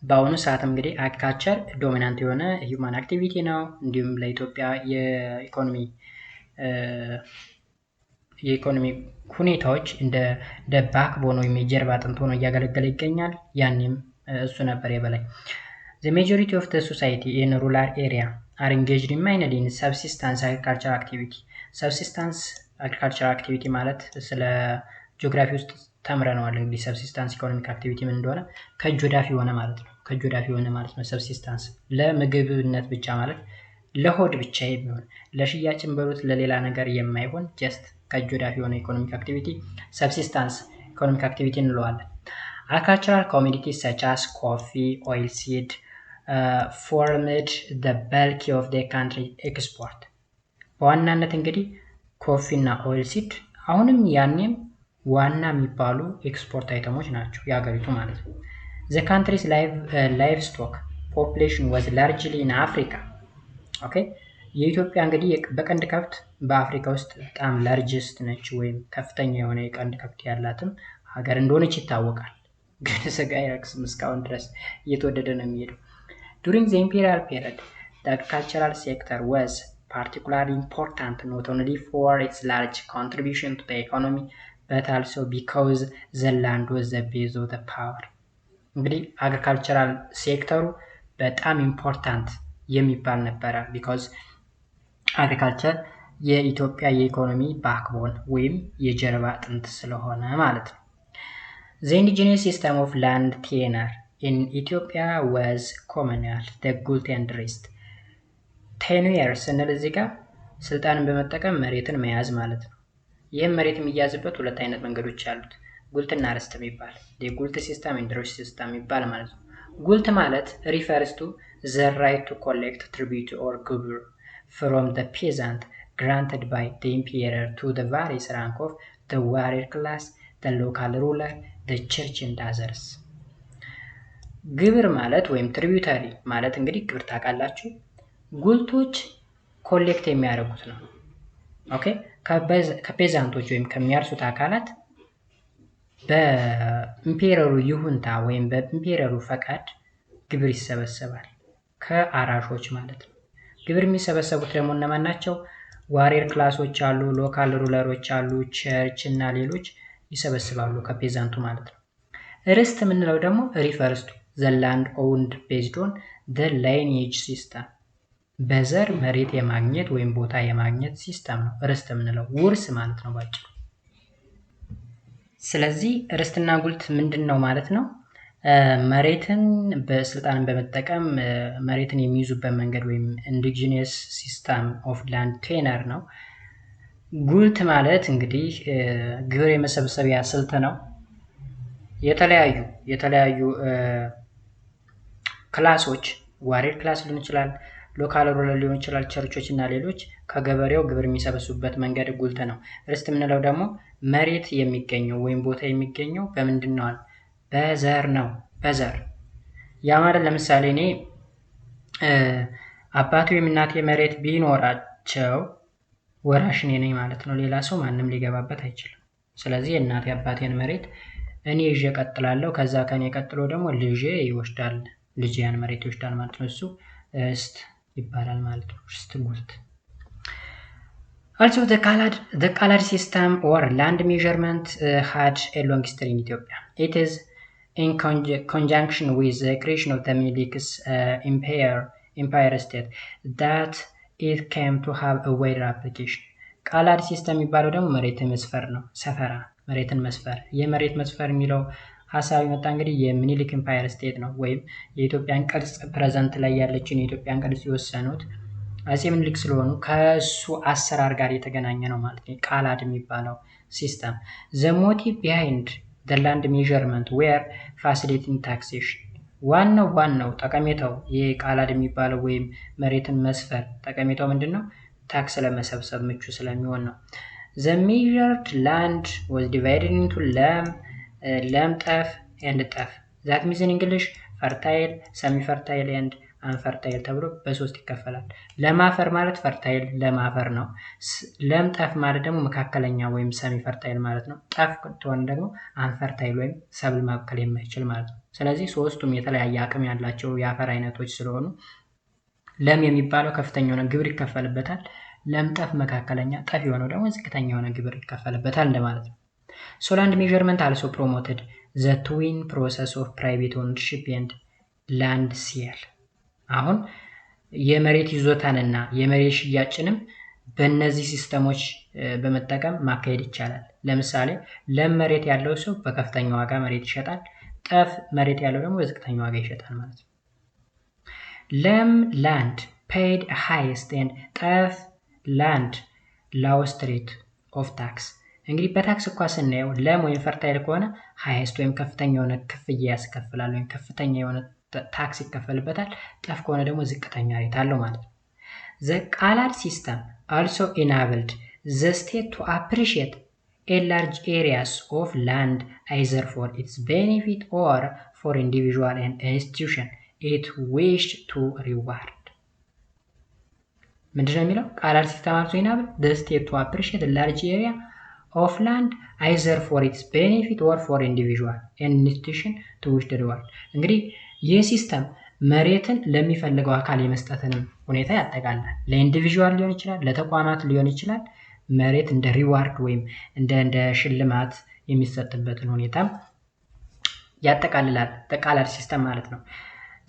Speaker 1: በአሁኑ ሰዓት እንግዲህ አግሪካልቸር ዶሚናንት የሆነ ሂውማን አክቲቪቲ ነው። እንዲሁም ለኢትዮጵያ የኢኮኖሚ ሁኔታዎች እንደ ባክቦን ወይም የጀርባ አጥንት ሆኖ እያገለገለ ይገኛል። ያኔም እሱ ነበር የበላይ። The majority of the society in rural area are engaged in mainly in subsistence agriculture activity. Subsistence agriculture activity ማለት ስለ ጂኦግራፊ ውስጥ ተምረናል። እንግዲህ subsistence economic activity ምን እንደሆነ ከጆዳፊ ሆነ ማለት ነው። ከጆዳፊ ሆነ ማለት ነው subsistence ለምግብነት ብቻ ማለት ለሆድ ብቻ የሚሆን ለሽያጭም በሉት ለሌላ ነገር የማይሆን ጀስት ከጆዳፊ የሆነ ኢኮኖሚክ አክቲቪቲ subsistence economic activity እንለዋለን። Agricultural commodities such as coffee, oilseed formed the bulk of the country export. በዋናነት እንግዲህ ኮፊ እና ኦይልሲድ አሁንም ያኔም ዋና የሚባሉ ኤክስፖርት አይተሞች ናቸው የሀገሪቱ ማለት ነው። The country's livestock population was largely in Africa. Okay? የኢትዮጵያ እንግዲህ በቀንድ ከብት በአፍሪካ ውስጥ በጣም ላርጅስት ነች ወይም ከፍተኛ የሆነ የቀንድ ከብት ያላትም ሀገር እንደሆነች ይታወቃል። ግን ስጋ አይረክስም እስካሁን ድረስ እየተወደደ ነው የሚሄደው። During the imperial period, the agricultural sector was particularly important not only for its large contribution to the economy but also because the land was the base of the power. እንግዲህ agricultural ሴክተሩ በጣም ኢምፖርታንት የሚባል ነበረ because agriculture የኢትዮጵያ የኢኮኖሚ ባክቦን ወይም የጀርባ አጥንት ስለሆነ ማለት ነው። The indigenous system of land tenure in Ethiopia was communal, the guilt and rest. Tenure ስንል እዚህ ጋር ስልጣንን በመጠቀም መሬትን መያዝ ማለት ነው። ይህም መሬት የሚያዝበት ሁለት አይነት መንገዶች አሉት። ጉልትና ርስት የሚባል የጉልት ሲስተም and ርስት ሲስተም የሚባል ማለት ነው። ጉልት ማለት refers to the right to collect tribute or ግብር from the peasant granted by the emperor to the various rank of the warrior class, the local ruler, the church and others. ግብር ማለት ወይም ትሪቢዩተሪ ማለት እንግዲህ ግብር ታውቃላችሁ ጉልቶች ኮሌክት የሚያደርጉት ነው። ኦኬ ከፔዛንቶች ወይም ከሚያርሱት አካላት በኢምፔረሩ ይሁንታ ወይም በኢምፔረሩ ፈቃድ ግብር ይሰበሰባል ከአራሾች ማለት ነው። ግብር የሚሰበሰቡት ደግሞ እነማን ናቸው? ዋሪየር ክላሶች አሉ፣ ሎካል ሩለሮች አሉ፣ ቸርች እና ሌሎች ይሰበስባሉ ከፔዛንቱ ማለት ነው። ርስት የምንለው ደግሞ ሪፈርስ ቱ ዘ ላንድ ኦውንድ ቤዝድ ኦን ዘ ላይኔጅ ሲስተም፣ በዘር መሬት የማግኘት ወይም ቦታ የማግኘት ሲስተም ነው ርስት የምንለው፣ ውርስ ማለት ነው ባጭሩ። ስለዚህ ርስትና ጉልት ምንድን ነው ማለት ነው? መሬትን በስልጣንን በመጠቀም መሬትን የሚይዙበት መንገድ ወይም ኢንዲጂነስ ሲስተም ኦፍ ላንድ ቴነር ነው። ጉልት ማለት እንግዲህ ግብር የመሰብሰቢያ ስልት ነው። የተለያዩ ክላሶች ዋሪየር ክላስ ሊሆን ይችላል፣ ሎካል ሩለር ሊሆን ይችላል፣ ቸርቾች እና ሌሎች ከገበሬው ግብር የሚሰበስቡበት መንገድ ጉልት ነው። ርስት የምንለው ደግሞ መሬት የሚገኘው ወይም ቦታ የሚገኘው በምንድን ነው? በዘር ነው። በዘር ያ ማለት ለምሳሌ እኔ አባቴ ወይም እናቴ መሬት ቢኖራቸው ወራሽ እኔ ነኝ ማለት ነው። ሌላ ሰው ማንም ሊገባበት አይችልም። ስለዚህ የእናቴ አባቴን መሬት እኔ ይዤ እቀጥላለሁ። ከዛ ከኔ ቀጥሎ ደግሞ ልጄ ይወስዳል፣ ልጄ ያን መሬት ይወስዳል ማለት ነው። እሱ ርስት ይባላል ማለት ነው። ርስት ጉልት። Also the colour system or land measurement had a long history in Ethiopia. It is in conjunction with the creation of the Milik's empire state that it came to have a wider application. ቃላድ ሲስተም የሚባለው ደግሞ መሬትን መስፈር ነው። ሰፈራ መሬትን መስፈር። የመሬት መስፈር የሚለው ሀሳብ የመጣ እንግዲህ የሚኒሊክ ኤምፓየር ስቴት ነው፣ ወይም የኢትዮጵያን ቅርጽ ፕሬዘንት ላይ ያለችን የኢትዮጵያን ቅርጽ የወሰኑት አፄ ምኒልክ ስለሆኑ ከሱ አሰራር ጋር የተገናኘ ነው ማለት ነው ቃላድ የሚባለው ሲስተም። the motive behind the land measurement were facilitating taxation. ዋናው ጠቀሜታው የቃላድ የሚባለው ወይም መሬትን መስፈር ጠቀሜታው ምንድነው? ታክስ ለመሰብሰብ ምቹ ስለሚሆን ነው። the measured land was divided into ለም ጠፍ and ጠፍ. that means in English fertile, semi-fertile and አንፈርታይል ተብሎ በሶስት ይከፈላል። ለማፈር ማለት ፈርታይል ለማፈር ነው። ለም ጠፍ ማለት ደግሞ መካከለኛ ወይም ሰሚ ፈርታይል ማለት ነው። ጠፍ ከሆነ ደግሞ አንፈርታይል ወይም ሰብል ማብቀል የማይችል ማለት ነው። ስለዚህ ሶስቱም የተለያየ አቅም ያላቸው የአፈር አይነቶች ስለሆኑ ለም የሚባለው ከፍተኛ የሆነ ግብር ይከፈልበታል። ለም ጠፍ መካከለኛ፣ ጠፍ የሆነው ደግሞ ዝቅተኛ የሆነ ግብር ይከፈልበታል እንደማለት ነው። So land measurement also promoted the twin process of private ownership and land sale. አሁን የመሬት ይዞታንና የመሬት ሽያጭንም በእነዚህ ሲስተሞች በመጠቀም ማካሄድ ይቻላል። ለምሳሌ ለም መሬት ያለው ሰው በከፍተኛ ዋጋ መሬት ይሸጣል። ጠፍ መሬት ያለው ደግሞ በዝቅተኛ ዋጋ ይሸጣል ማለት ነው። ለም land paid highest and ጠፍ land lowest rate of tax. እንግዲህ በታክስ እንኳን ስናየው ለም ወይም ፈርታይል ከሆነ ሃይስት ወይም ከፍተኛ የሆነ ክፍያ ያስከፍላል ወይም ከፍተኛ የሆነ ታክስ ይከፈልበታል። ጠፍ ከሆነ ደግሞ ዝቅተኛ ሬት አለው ማለት ነው። the ቃላድ system also enabled the state to appreciate a large areas of land either for its benefit or for individual and institution it wished to reward. ምንድነው የሚለው? ቃላድ ሲስተም also enable the state to appreciate a large area of land either for its benefit or for individual and institution to wish to reward. እንግዲህ ይህ ሲስተም መሬትን ለሚፈልገው አካል የመስጠትንም ሁኔታ ያጠቃልላል። ለኢንዲቪዥዋል ሊሆን ይችላል፣ ለተቋማት ሊሆን ይችላል። መሬት እንደ ሪዋርድ ወይም እንደ ሽልማት የሚሰጥበትን ሁኔታ ያጠቃልላል ቃላድ ሲስተም ማለት ነው።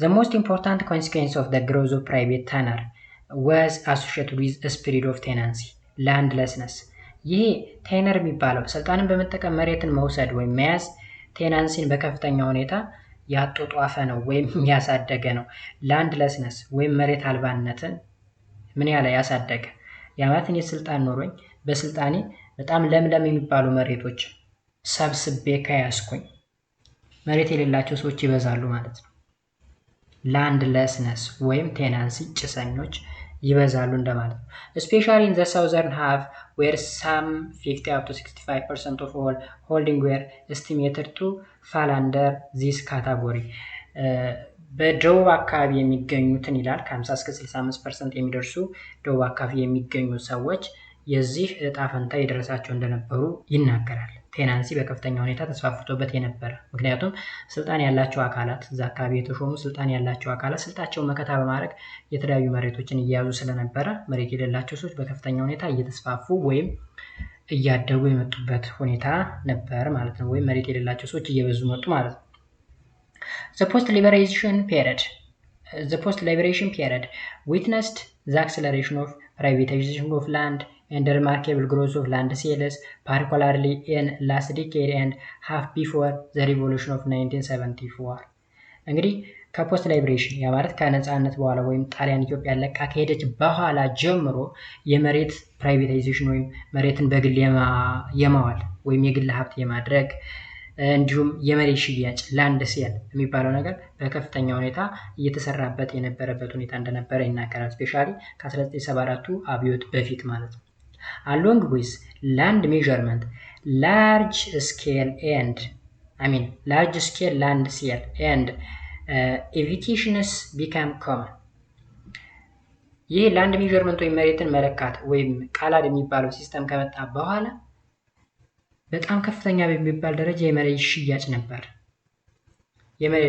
Speaker 1: The most important consequence of the growth of private tenure was associated with a spirit of tenancy, landlessness. ይሄ ቴነር የሚባለው ስልጣንን በመጠቀም መሬትን መውሰድ ወይም መያዝ ቴናንሲን በከፍተኛ ሁኔታ ያጧጧፈ ነው ወይም ያሳደገ ነው። ላንድለስነስ ወይም መሬት አልባነትን ምን ያለ ያሳደገ። ያማት እኔ ስልጣን ኖሮኝ በስልጣኔ በጣም ለምለም የሚባሉ መሬቶች ሰብስቤ ከያዝኩኝ መሬት የሌላቸው ሰዎች ይበዛሉ ማለት ነው። ላንድለስነስ ወይም ቴናንሲ ጭሰኞች ይበዛሉ እንደማለት ነው። especially in the southern half where some 50 up to 65% of all holding were estimated to fall under this category. በደቡብ አካባቢ የሚገኙትን ይላል ከ50 እስከ 65% የሚደርሱ ደቡብ አካባቢ የሚገኙ ሰዎች የዚህ እጣ ፈንታ የደረሳቸው እንደነበሩ ይናገራል። ቴናንሲ በከፍተኛ ሁኔታ ተስፋፍቶበት የነበረ ምክንያቱም ስልጣን ያላቸው አካላት እዛ አካባቢ የተሾሙ ስልጣን ያላቸው አካላት ስልጣቸውን መከታ በማድረግ የተለያዩ መሬቶችን እየያዙ ስለነበረ መሬት የሌላቸው ሰዎች በከፍተኛ ሁኔታ እየተስፋፉ ወይም እያደጉ የመጡበት ሁኔታ ነበር ማለት ነው። ወይም መሬት የሌላቸው ሰዎች እየበዙ መጡ ማለት ነው። The post-liberation period witnessed the acceleration of privatization of land and the remarkable growth of land sales, particularly in last decade and half before the revolution of 1974. እንግዲህ ከፖስት ላይብሬሽን ያ ማለት ከነጻነት በኋላ ወይም ጣሊያን ኢትዮጵያ ለቃ ከሄደች በኋላ ጀምሮ የመሬት ፕራይቬታይዜሽን ወይም መሬትን በግል የማዋል ወይም የግል ሀብት የማድረግ እንዲሁም የመሬት ሽያጭ ላንድ ሴል የሚባለው ነገር በከፍተኛ ሁኔታ እየተሰራበት የነበረበት ሁኔታ እንደነበረ ይናገራል። ስፔሻሊ ከ1974ቱ አብዮት በፊት ማለት ነው። Along with land measurement, large scale land sale and evictions became common. ይህ ላንድ ሜዠርመንት ወይም መሬትን መለካት ወይም ቃላድ የሚባለው ሲስተም ከመጣ በኋላ በጣም ከፍተኛ በሚባል ደረጃ የመሬት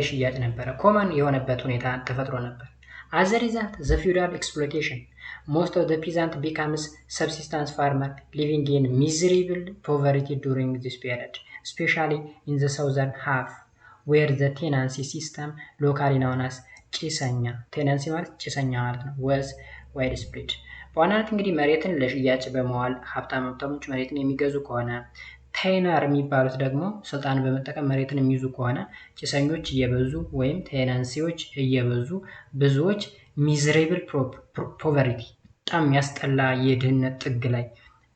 Speaker 1: ሽያጭ ነበረ ኮመን የሆነበት ሁኔታ ተፈጥሮ ነበር። As a result, the feudal exploitation, most of the peasant becomes subsistence farmer living in miserable poverty during this period, especially in the southern half, where the tenancy system, locally known as ጭሰኛ tenancy ማለት ጭሰኛ ማለት ነው, was widespread. በዋናነት እንግዲህ መሬትን ለሽያጭ በመዋል ሀብታሞች መሬትን የሚገዙ ከሆነ ቴነር የሚባሉት ደግሞ ስልጣን በመጠቀም መሬትን የሚይዙ ከሆነ ጭሰኞች እየበዙ ወይም ቴናንሲዎች እየበዙ ብዙዎች ሚዘሬብል ፖቨርቲ በጣም ያስጠላ የድህነት ጥግ ላይ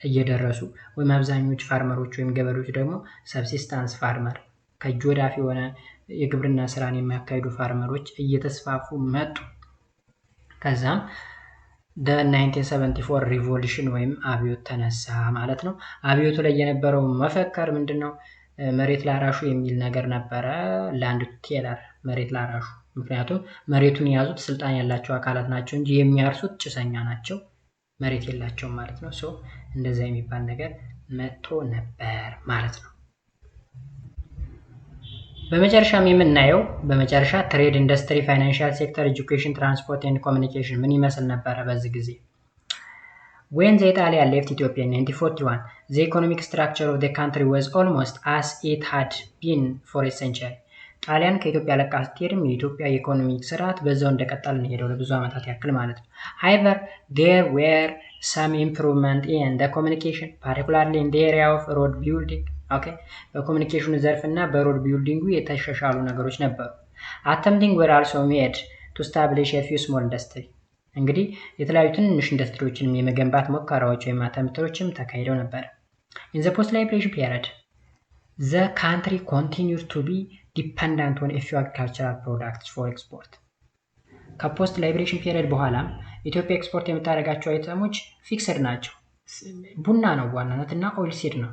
Speaker 1: እየደረሱ ወይም አብዛኞቹ ፋርመሮች ወይም ገበሬዎች ደግሞ ሰብሲስታንስ ፋርመር ከእጅ ወዳፍ የሆነ የግብርና ስራን የሚያካሂዱ ፋርመሮች እየተስፋፉ መጡ። ከዛም the 1974 ሪቮሉሽን ወይም አብዮት ተነሳ ማለት ነው። አብዮቱ ላይ የነበረው መፈክር ምንድነው? መሬት ላራሹ የሚል ነገር ነበረ። ላንድ ቴለር መሬት ላራሹ፣ ምክንያቱም መሬቱን የያዙት ስልጣን ያላቸው አካላት ናቸው እንጂ የሚያርሱት ጭሰኛ ናቸው፣ መሬት የላቸውም ማለት ነው። ሶ እንደዛ የሚባል ነገር መጥቶ ነበር ማለት ነው። በመጨረሻም የምናየው ትሬድ ኢንዱስትሪ፣ ፋይናንሻል ሴክተር፣ ኤጁኬሽን፣ ትራንስፖርት ኤንድ ኮሚኒኬሽን ምን ይመስል ነበረ በዚህ ጊዜ? When the Italian left Ethiopia in 1941, the economic structure of the country was almost as it had been for a century. ጣሊያን ከኢትዮጵያ ለቃ ስትሄድም የኢትዮጵያ የኢኮኖሚ ስርዓት በዛው እንደቀጠለ ነው ሄደው ለብዙ ዓመታት ያክል ማለት ነው። However, there were some improvement in the communication, particularly in the area of road building. Okay, በኮሚኒኬሽኑ ዘርፍ እና በሮድ ቢልዲንጉ የተሻሻሉ ነገሮች ነበሩ። Attempting were also made to establish a few small industry. እንግዲህ የተለያዩ ትንንሽ ኢንዱስትሪዎችንም የመገንባት ሙከራዎች ወይም አተምቶችም ተካሂደው ነበር። In the post-liberation period, the country continued to be dependent on a few agricultural products for export. ከፖስት ላይብሬሽን ፒሪየድ በኋላ ኢትዮጵያ ኤክስፖርት የምታደርጋቸው አይተሞች ፊክስድ ናቸው። ቡና ነው በዋናነት እና ኦይል ሲድ ነው።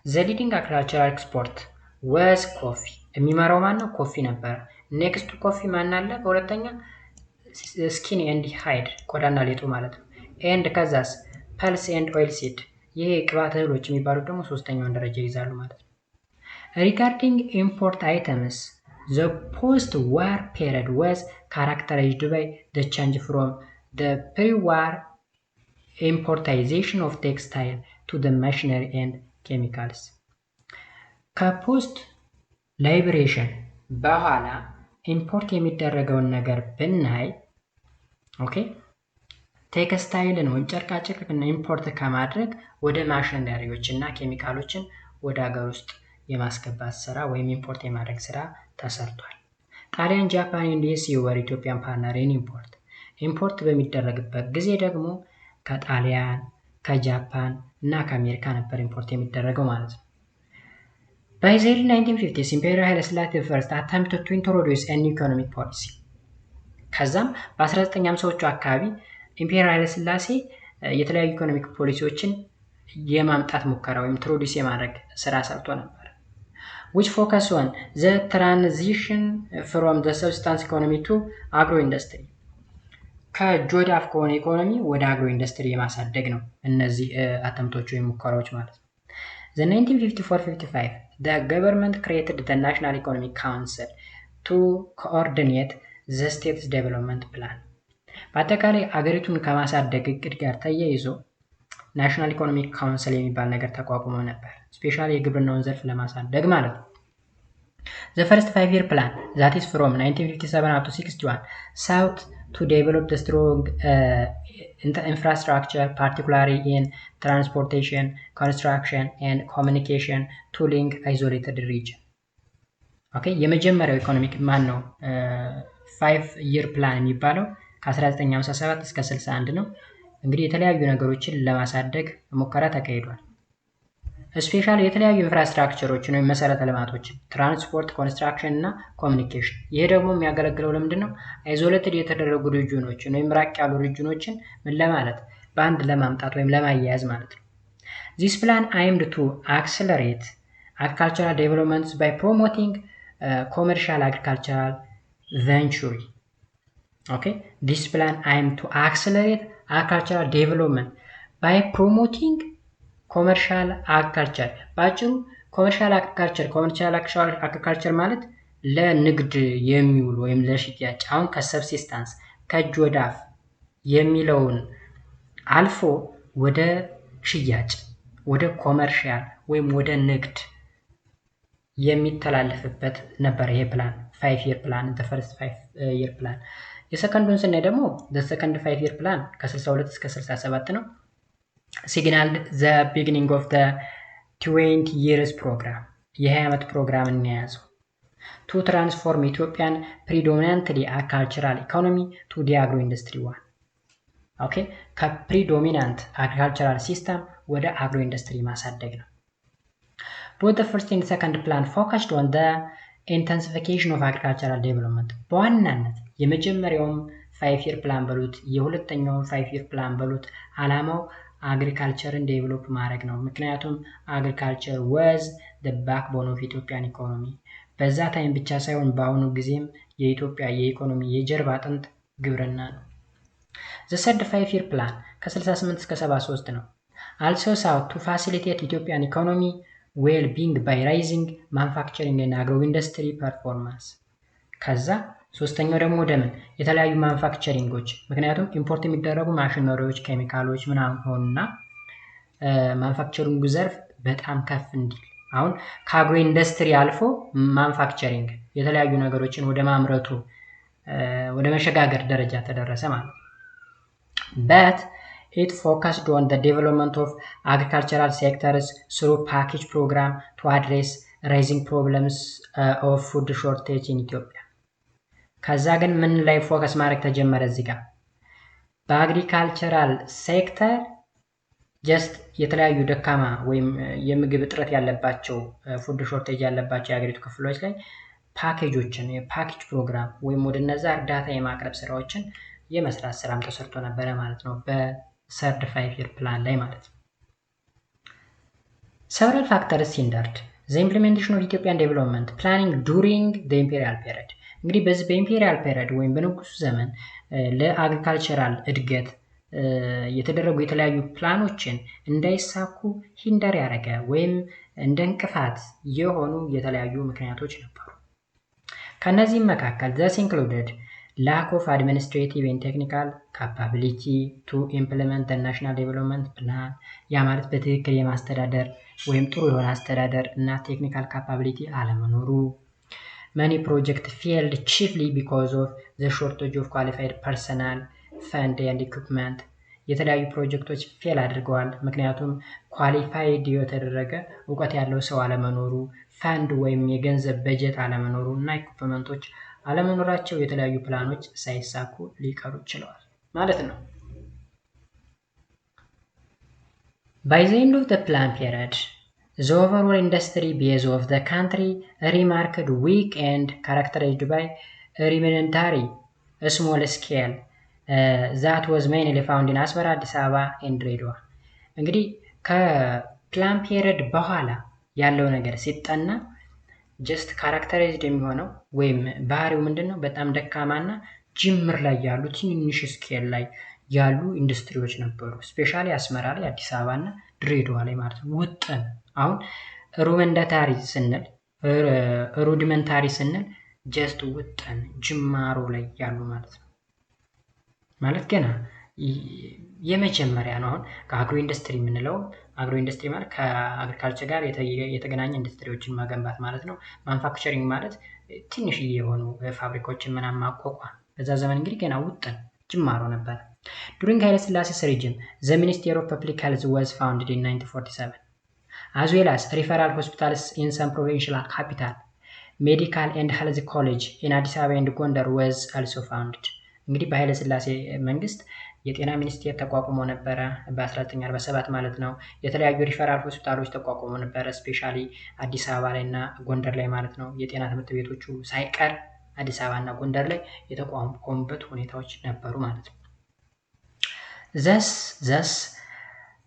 Speaker 1: The leading agricultural export was coffee. የሚመራው ማን ነው? ኮፊ ነበር። ኔክስት ኮፊ ማን አለ? በሁለተኛ ስኪን ኤንድ ሃይድ ቆዳና ሌጦ ማለት ነው። ኤንድ ከዛስ ፐልስ ኤንድ ኦይል ሲድ፣ ይሄ ቅባት እህሎች የሚባሉት ደግሞ ሶስተኛውን ደረጃ ይይዛሉ ማለት ነው። Regarding import items, the post-war period was characterized by the change from the pre-war importization of textile to the machinery and chemicals. ከፖስት ላይብሬሽን በኋላ ኢምፖርት የሚደረገውን ነገር ብናይ ኦኬ ቴክስታይልን ወይም ጨርቃጨርቅን ኢምፖርት ከማድረግ ወደ ማሽነሪዎች እና ኬሚካሎችን ወደ ሀገር ውስጥ የማስገባት ስራ ወይም ኢምፖርት የማድረግ ስራ ተሰርቷል። ጣሊያን፣ ጃፓን and US were Ethiopian partner in ኢምፖርት በሚደረግበት ጊዜ ደግሞ ከጣሊያን፣ ከጃፓን እና ከአሜሪካ ነበር ኢምፖርት የሚደረገው ማለት ነው። By the early 1950s, Imperial Haile Selassie I attempted to introduce an economic policy. ከዛም በ1950ዎቹ አካባቢ ኢምፔሪያል ኃይለ ሥላሴ የተለያዩ ኢኮኖሚክ ፖሊሲዎችን የማምጣት ሙከራ ወይም ኢንትሮዲዩስ የማድረግ ስራ ሰርቶ ነበር። which focus on the transition from the subsistence economy to agro industry. ከጆዳፍ ከሆነ ኢኮኖሚ ወደ አግሮ ኢንዱስትሪ የማሳደግ ነው እነዚህ አተምቶች ወይም ሙከራዎች ማለት ነው። The 1954-55, the government created the National Economic Council to coordinate the state's development plan. በአጠቃላይ አገሪቱን ከማሳደግ እቅድ ጋር ተያይዞ ናሽናል ኢኮኖሚክ ካውንስል የሚባል ነገር ተቋቁሞ ነበር። ስፔሻሊ የግብርናውን ዘርፍ ለማሳደግ ማለት ነው። The first 5-year plan, that is from 1957 up to 61, sought to develop the strong infrastructure, particularly in transportation, construction, and communication to link isolated region. Okay, የመጀመሪያው ኢኮኖሚክ ማን ነው 5-year plan የሚባለው ከ1957 እስከ 61 ነው። እንግዲህ የተለያዩ ነገሮችን ለማሳደግ ሙከራ ተካሂዷል። ስፔሻሊ የተለያዩ ኢንፍራስትራክቸሮችን ወይም መሰረተ ልማቶችን ትራንስፖርት፣ ኮንስትራክሽን እና ኮሚኒኬሽን። ይሄ ደግሞ የሚያገለግለው ለምንድን ነው? አይዞሌትድ የተደረጉ ሪጅኖችን ወይም ራቅ ያሉ ሪጅኖችን ምን ለማለት በአንድ ለማምጣት ወይም ለማያያዝ ማለት ነው። This plan aimed to accelerate agricultural developments by promoting commercial agricultural venture. Okay, this plan aimed to accelerate agricultural development by promoting ኮመርሻል አግሪካልቸር። ባጭሩ ኮመርሻል አግሪካልቸር ማለት ለንግድ የሚውል ወይም ለሽያጭ አሁን ከሰብሲስታንስ ከእጅ ወደ አፍ የሚለውን አልፎ ወደ ሽያጭ ወደ ኮመርሻል ወይም ወደ ንግድ የሚተላለፍበት ነበር ይሄ ፕላን 5-year plan the first 5-year plan። የሰከንዱን ስናይ ደግሞ the second 5-year plan ከ62 እስከ 67 ነው። signaled the beginning of the 20 years program የ20 ዓመት ፕሮግራም እንያዘው to transform Ethiopian predominantly agricultural economy to the agro industry one. Okay, ከpredominant agricultural system ወደ agro industry ማሳደግ ነው። Both the first and second plan focused on the intensification of agricultural development. በዋናነት የመጀመሪያውም 5-year plan በሉት የሁለተኛውም 5-year plan በሉት ዓላማው አግሪካልቸርን ዴቨሎፕ ማድረግ ነው። ምክንያቱም አግሪካልቸር was the backbone of Ethiopian economy። በዛ ታይም ብቻ ሳይሆን በአሁኑ ጊዜም የኢትዮጵያ የኢኮኖሚ የጀርባ አጥንት ግብርና ነው። The third 5-year plan ከ68 እስከ 73 ነው። Also sought to facilitate Ethiopian economy well-being by raising manufacturing and agro-industry performance። ከዛ ሶስተኛው ደግሞ ደምን የተለያዩ ማኑፋክቸሪንጎች ምክንያቱም ኢምፖርት የሚደረጉ ማሽነሪዎች፣ ኬሚካሎች ምናምን ሆኑና ማኑፋክቸሪንግ ዘርፍ በጣም ከፍ እንዲል አሁን ከአግሮ ኢንዱስትሪ አልፎ ማኑፋክቸሪንግ የተለያዩ ነገሮችን ወደ ማምረቱ ወደ መሸጋገር ደረጃ ተደረሰ ማለት ነው። But it focused on the development of agricultural sectors through package program to address rising problems of food shortage in Ethiopia. ከዛ ግን ምን ላይ ፎከስ ማድረግ ተጀመረ እዚህ ጋር በአግሪካልቸራል ሴክተር ጀስት የተለያዩ ደካማ ወይም የምግብ እጥረት ያለባቸው ፉድ ሾርቴጅ ያለባቸው የአገሪቱ ክፍሎች ላይ ፓኬጆችን የፓኬጅ ፕሮግራም ወይም ወደ እነዛ እርዳታ የማቅረብ ስራዎችን የመስራት ስራም ተሰርቶ ነበረ ማለት ነው በሰርድ 5-year plan ላይ ማለት ነው። Several factors hindered the implementation of Ethiopian development planning during the imperial period. እንግዲህ በዚህ በኢምፔሪያል ፔሪድ ወይም በንጉሱ ዘመን ለአግሪካልቸራል እድገት የተደረጉ የተለያዩ ፕላኖችን እንዳይሳኩ ሂንደር ያደረገ ወይም እንደ እንቅፋት የሆኑ የተለያዩ ምክንያቶች ነበሩ። ከነዚህም መካከል thus included lack of administrative and technical capability to implement the national development plan ያ ማለት በትክክል የማስተዳደር ወይም ጥሩ የሆነ አስተዳደር እና ቴክኒካል ካፓቢሊቲ አለመኖሩ። Many projects failed chiefly because of the shortage of qualified personnel, fund and equipment. የተለያዩ ፕሮጀክቶች ፌል አድርገዋል ምክንያቱም ኳሊፋይድ የተደረገ እውቀት ያለው ሰው አለመኖሩ፣ ፈንድ ወይም የገንዘብ በጀት አለመኖሩ እና ኢኩፕመንቶች አለመኖራቸው የተለያዩ ፕላኖች ሳይሳኩ ሊቀሩ ችለዋል ማለት ነው። By the end of the plan period, the overall industry base of the country remarked weak and characterized by rudimentary small scale that was mainly found in Asmara, Addis Ababa and Redwa. እንግዲህ ከፕላን ፔሪድ በኋላ ያለው ነገር ሲጠና ጀስት ካራክተራይዝድ የሚሆነው ወይም ባህሪው ምንድነው በጣም ደካማና ጅምር ላይ ያሉ ትንንሽ ስኬል ላይ ያሉ ኢንዱስትሪዎች ነበሩ። ስፔሻሊ አስመራ ላይ፣ አዲስ አበባና ድሬዳዋ ላይ ማለት ነው። ውጥን አሁን ሩዲመንታሪ ስንል ጀስት ውጥን ጅማሮ ላይ ያሉ ማለት ነው። ማለት ገና የመጀመሪያ ነው። አሁን ከአግሮ ኢንዱስትሪ የምንለው አግሮ ኢንዱስትሪ ማለት ከአግሪካልቸር ጋር የተገናኘ ኢንዱስትሪዎችን መገንባት ማለት ነው። ማኑፋክቸሪንግ ማለት ትንሽዬ የሆኑ ፋብሪካዎችን ምናምን ማቋቋም። በዛ ዘመን እንግዲህ ገና ውጥን ጅማሮ ነበር። During Haile Selassie's regime, the Ministry of Public Health was founded in 1947, as well as referral hospitals in some provincial capital. Medical and Health College in Addis Ababa and Gondar was also founded. እንግዲህ በኃይለ ሥላሴ መንግስት የጤና ሚኒስቴር ተቋቁሞ ነበረ በ1947 ማለት ነው። የተለያዩ ሪፈራል ሆስፒታሎች ተቋቁሞ ነበረ ስፔሻሊ አዲስ አበባ ላይ እና ጎንደር ላይ ማለት ነው። የጤና ትምህርት ቤቶቹ ሳይቀር አዲስ አበባ እና ጎንደር ላይ የተቋቋሙበት ሁኔታዎች ነበሩ ማለት ነው። Thus,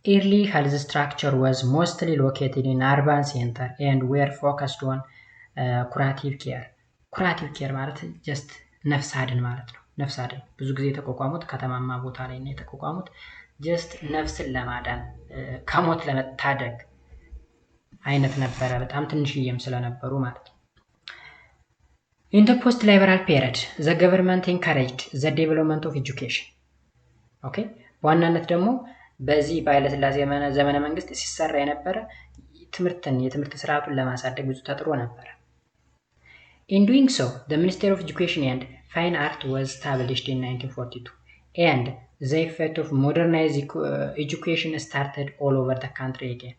Speaker 1: early health structure was mostly located in urban center and were focused on curative care. Curative care ማለት just ነፍስ አድን ማለት ነው። ነፍስ አድን ብዙ ጊዜ የተቋቋሙት ከተማማ ቦታ ላይ ነው የተቋቋሙት just ነፍስን ለማዳን ከሞት ለመታደግ አይነት ነበረ። በጣም ትንሽዬም ስለነበሩ ማለት ነው። In the post-liberal period, the government encouraged the development of education. Okay? በዋናነት ደግሞ በዚህ በኃይለ ሥላሴ ዘመነ መንግስት ሲሰራ የነበረ የትምህርት ስርዓቱን ለማሳደግ ብዙ ተጥሮ ነበር። In doing so, the Ministry of Education and Fine Art was established in 1942, and the effect of modernized education started all over the country again.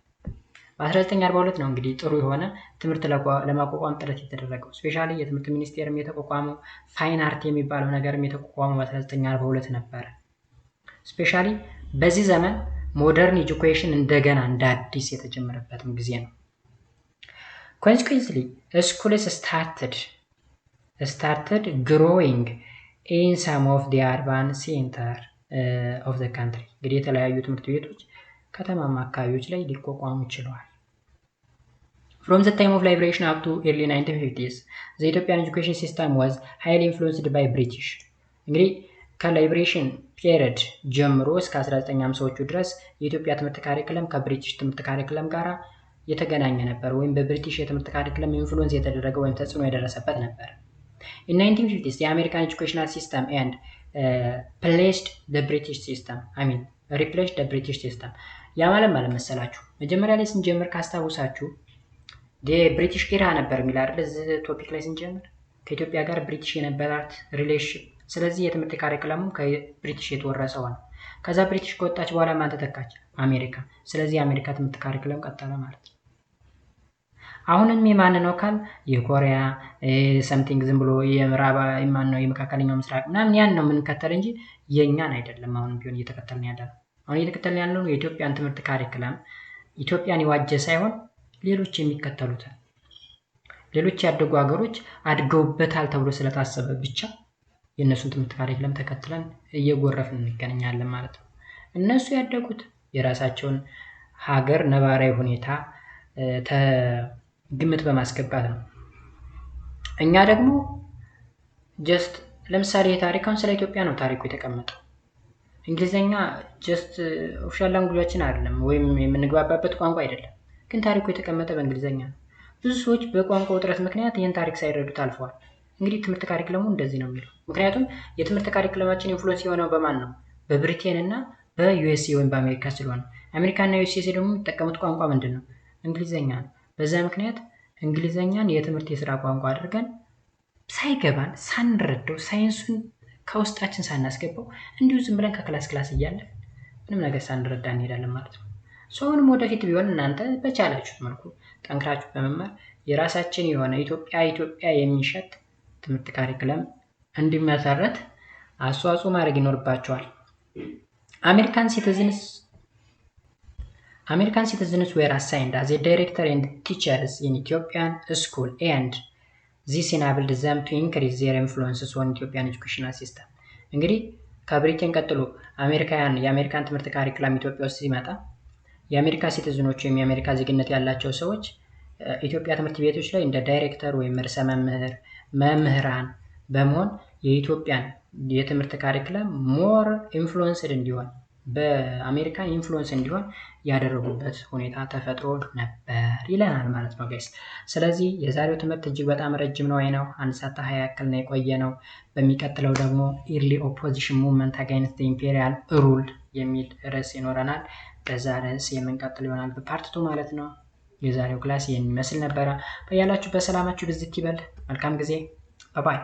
Speaker 1: በ1942 ነው እንግዲህ ጥሩ የሆነ ትምህርት ለማቋቋም ጥረት የተደረገው። ስፔሻሊ የትምህርት ሚኒስቴርም የተቋቋመው ፋይን አርት የሚባለው ነገርም የተቋቋመው በ1942 ነበረ። ስፔሻሊ በዚህ ዘመን ሞደርን ኤጁኬሽን እንደገና እንደ አዲስ የተጀመረበትም ጊዜ ነው። Consequently, schools started growing in some of the urban center of the country. እንግዲህ የተለያዩ ትምህርት ቤቶች ከተማማ አካባቢዎች ላይ ሊቋቋሙ ችለዋል። From the time of liberation up to early 1950s, the Ethiopian education system was highly influenced by British. እንግዲህ ከላይብሬሽን ፒሪየድ ጀምሮ እስከ 1950ዎቹ ድረስ የኢትዮጵያ ትምህርት ካሪኩለም ከብሪቲሽ ትምህርት ካሪኩለም ጋር የተገናኘ ነበር ወይም በብሪቲሽ የትምህርት ካሪኩለም ኢንፍሉዌንስ የተደረገ ወይም ተጽዕኖ የደረሰበት ነበር። In 1950s, the American educational system and replaced the British system. ያ ማለት መሰላችሁ መጀመሪያ ላይ ስንጀምር ካስታውሳችሁ ብሪቲሽ ኢራ ነበር የሚል አይደል እዚህ ቶፒክ ላይ ስንጀምር ከኢትዮጵያ ጋር ብሪቲሽ የነበራት ሪሌሽን። ስለዚህ የትምህርት ካሪኩለሙ ከብሪቲሽ የተወረሰው ነው። ከዛ ብሪቲሽ ከወጣች በኋላ ማን ተተካች? አሜሪካ። ስለዚህ የአሜሪካ ትምህርት ካሪኩለም ቀጠለ ማለት ነው። አሁንም የማን ነው ካል የኮሪያ ሰምቲንግ ዝም ብሎ የመካከለኛው ምስራቅ ምናምን ያን ነው የምንከተል እንጂ የኛን አይደለም። አሁንም ቢሆን እየተከተልን ያለነው አሁን እየተከተልን ያለነው የኢትዮጵያን ትምህርት ካሪኩለም ኢትዮጵያን ይዋጀ ሳይሆን ሌሎች የሚከተሉትን ሌሎች ያደጉ ሀገሮች አድገውበታል ተብሎ ስለታሰበ ብቻ የነሱን ትምህርት ካሪኩለም ተከትለን እየጎረፍን እንገናኛለን ማለት ነው። እነሱ ያደጉት የራሳቸውን ሀገር ነባራዊ ሁኔታ ግምት በማስገባት ነው። እኛ ደግሞ ጀስት ለምሳሌ የታሪካውን ስለ ኢትዮጵያ ነው ታሪኩ የተቀመጠው። እንግሊዘኛ ጀስት ኦፊሻል ላንጉጃችን አይደለም ወይም የምንግባባበት ቋንቋ አይደለም፣ ግን ታሪኩ የተቀመጠ በእንግሊዘኛ ነው። ብዙ ሰዎች በቋንቋ ውጥረት ምክንያት ይህን ታሪክ ሳይረዱት አልፈዋል። እንግዲህ ትምህርት ካሪኩለሙ እንደዚህ ነው የሚለው። ምክንያቱም የትምህርት ካሪኩለማችን ኢንፍሉዌንስ የሆነው በማን ነው? በብሪቴን እና በዩኤስኤ ወይም በአሜሪካ ስለሆነ አሜሪካና ዩኤስኤ ደግሞ የሚጠቀሙት ቋንቋ ምንድን ነው? እንግሊዘኛ ነው። በዛ ምክንያት እንግሊዘኛን የትምህርት የስራ ቋንቋ አድርገን ሳይገባን ሳንረዳው ሳይንሱን ከውስጣችን ሳናስገባው እንዲሁ ዝም ብለን ከክላስ እያለን ምንም ነገር ሳንረዳ እንሄዳለን ማለት ነው። ሰውንም ወደፊት ቢሆን እናንተ በቻላችሁት መልኩ ጠንክራችሁ በመማር የራሳችን የሆነ ኢትዮጵያ የሚሸት ትምህርት ካሪኩለም እንዲመሰረት አስተዋጽኦ ማድረግ ይኖርባቸዋል። American citizens were assigned as a director and teachers in Ethiopian school, and this enabled them to increase their influences on Ethiopian educational system. እንግዲህ ከብሪቴን ቀጥሎ የአሜሪካን ትምህርት ካሪኩለም ኢትዮጵያ ውስጥ ሲመጣ የአሜሪካ ሲቲዝኖች ወይም የአሜሪካ ዜግነት ያላቸው ሰዎች ኢትዮጵያ ትምህርት ቤቶች ላይ እንደ ዳይሬክተር ወይም ርዕሰ መምህራን በመሆን የኢትዮጵያን የትምህርት ካሪኩለም ሞር ኢንፍሉዌንስድ እንዲሆን በአሜሪካ ኢንፍሉዌንስ እንዲሆን ያደረጉበት ሁኔታ ተፈጥሮ ነበር ይለናል ማለት ነው ጋይስ። ስለዚህ የዛሬው ትምህርት እጅግ በጣም ረጅም ነው ነው 1 ሰዓት 20 ያክል ነው የቆየ ነው። በሚቀጥለው ደግሞ ኢርሊ ኦፖዚሽን ሙቭመንት አጋይንስት ኢምፔሪያል ሩል የሚል ርዕስ ይኖረናል። በዛ ርዕስ የምንቀጥል ይሆናል በፓርት 2 ማለት ነው። የዛሬው ክላስ ይህን ይመስል ነበረ። በያላችሁ በሰላማችሁ ብዝት ይበል። መልካም ጊዜ። ባይ ባይ።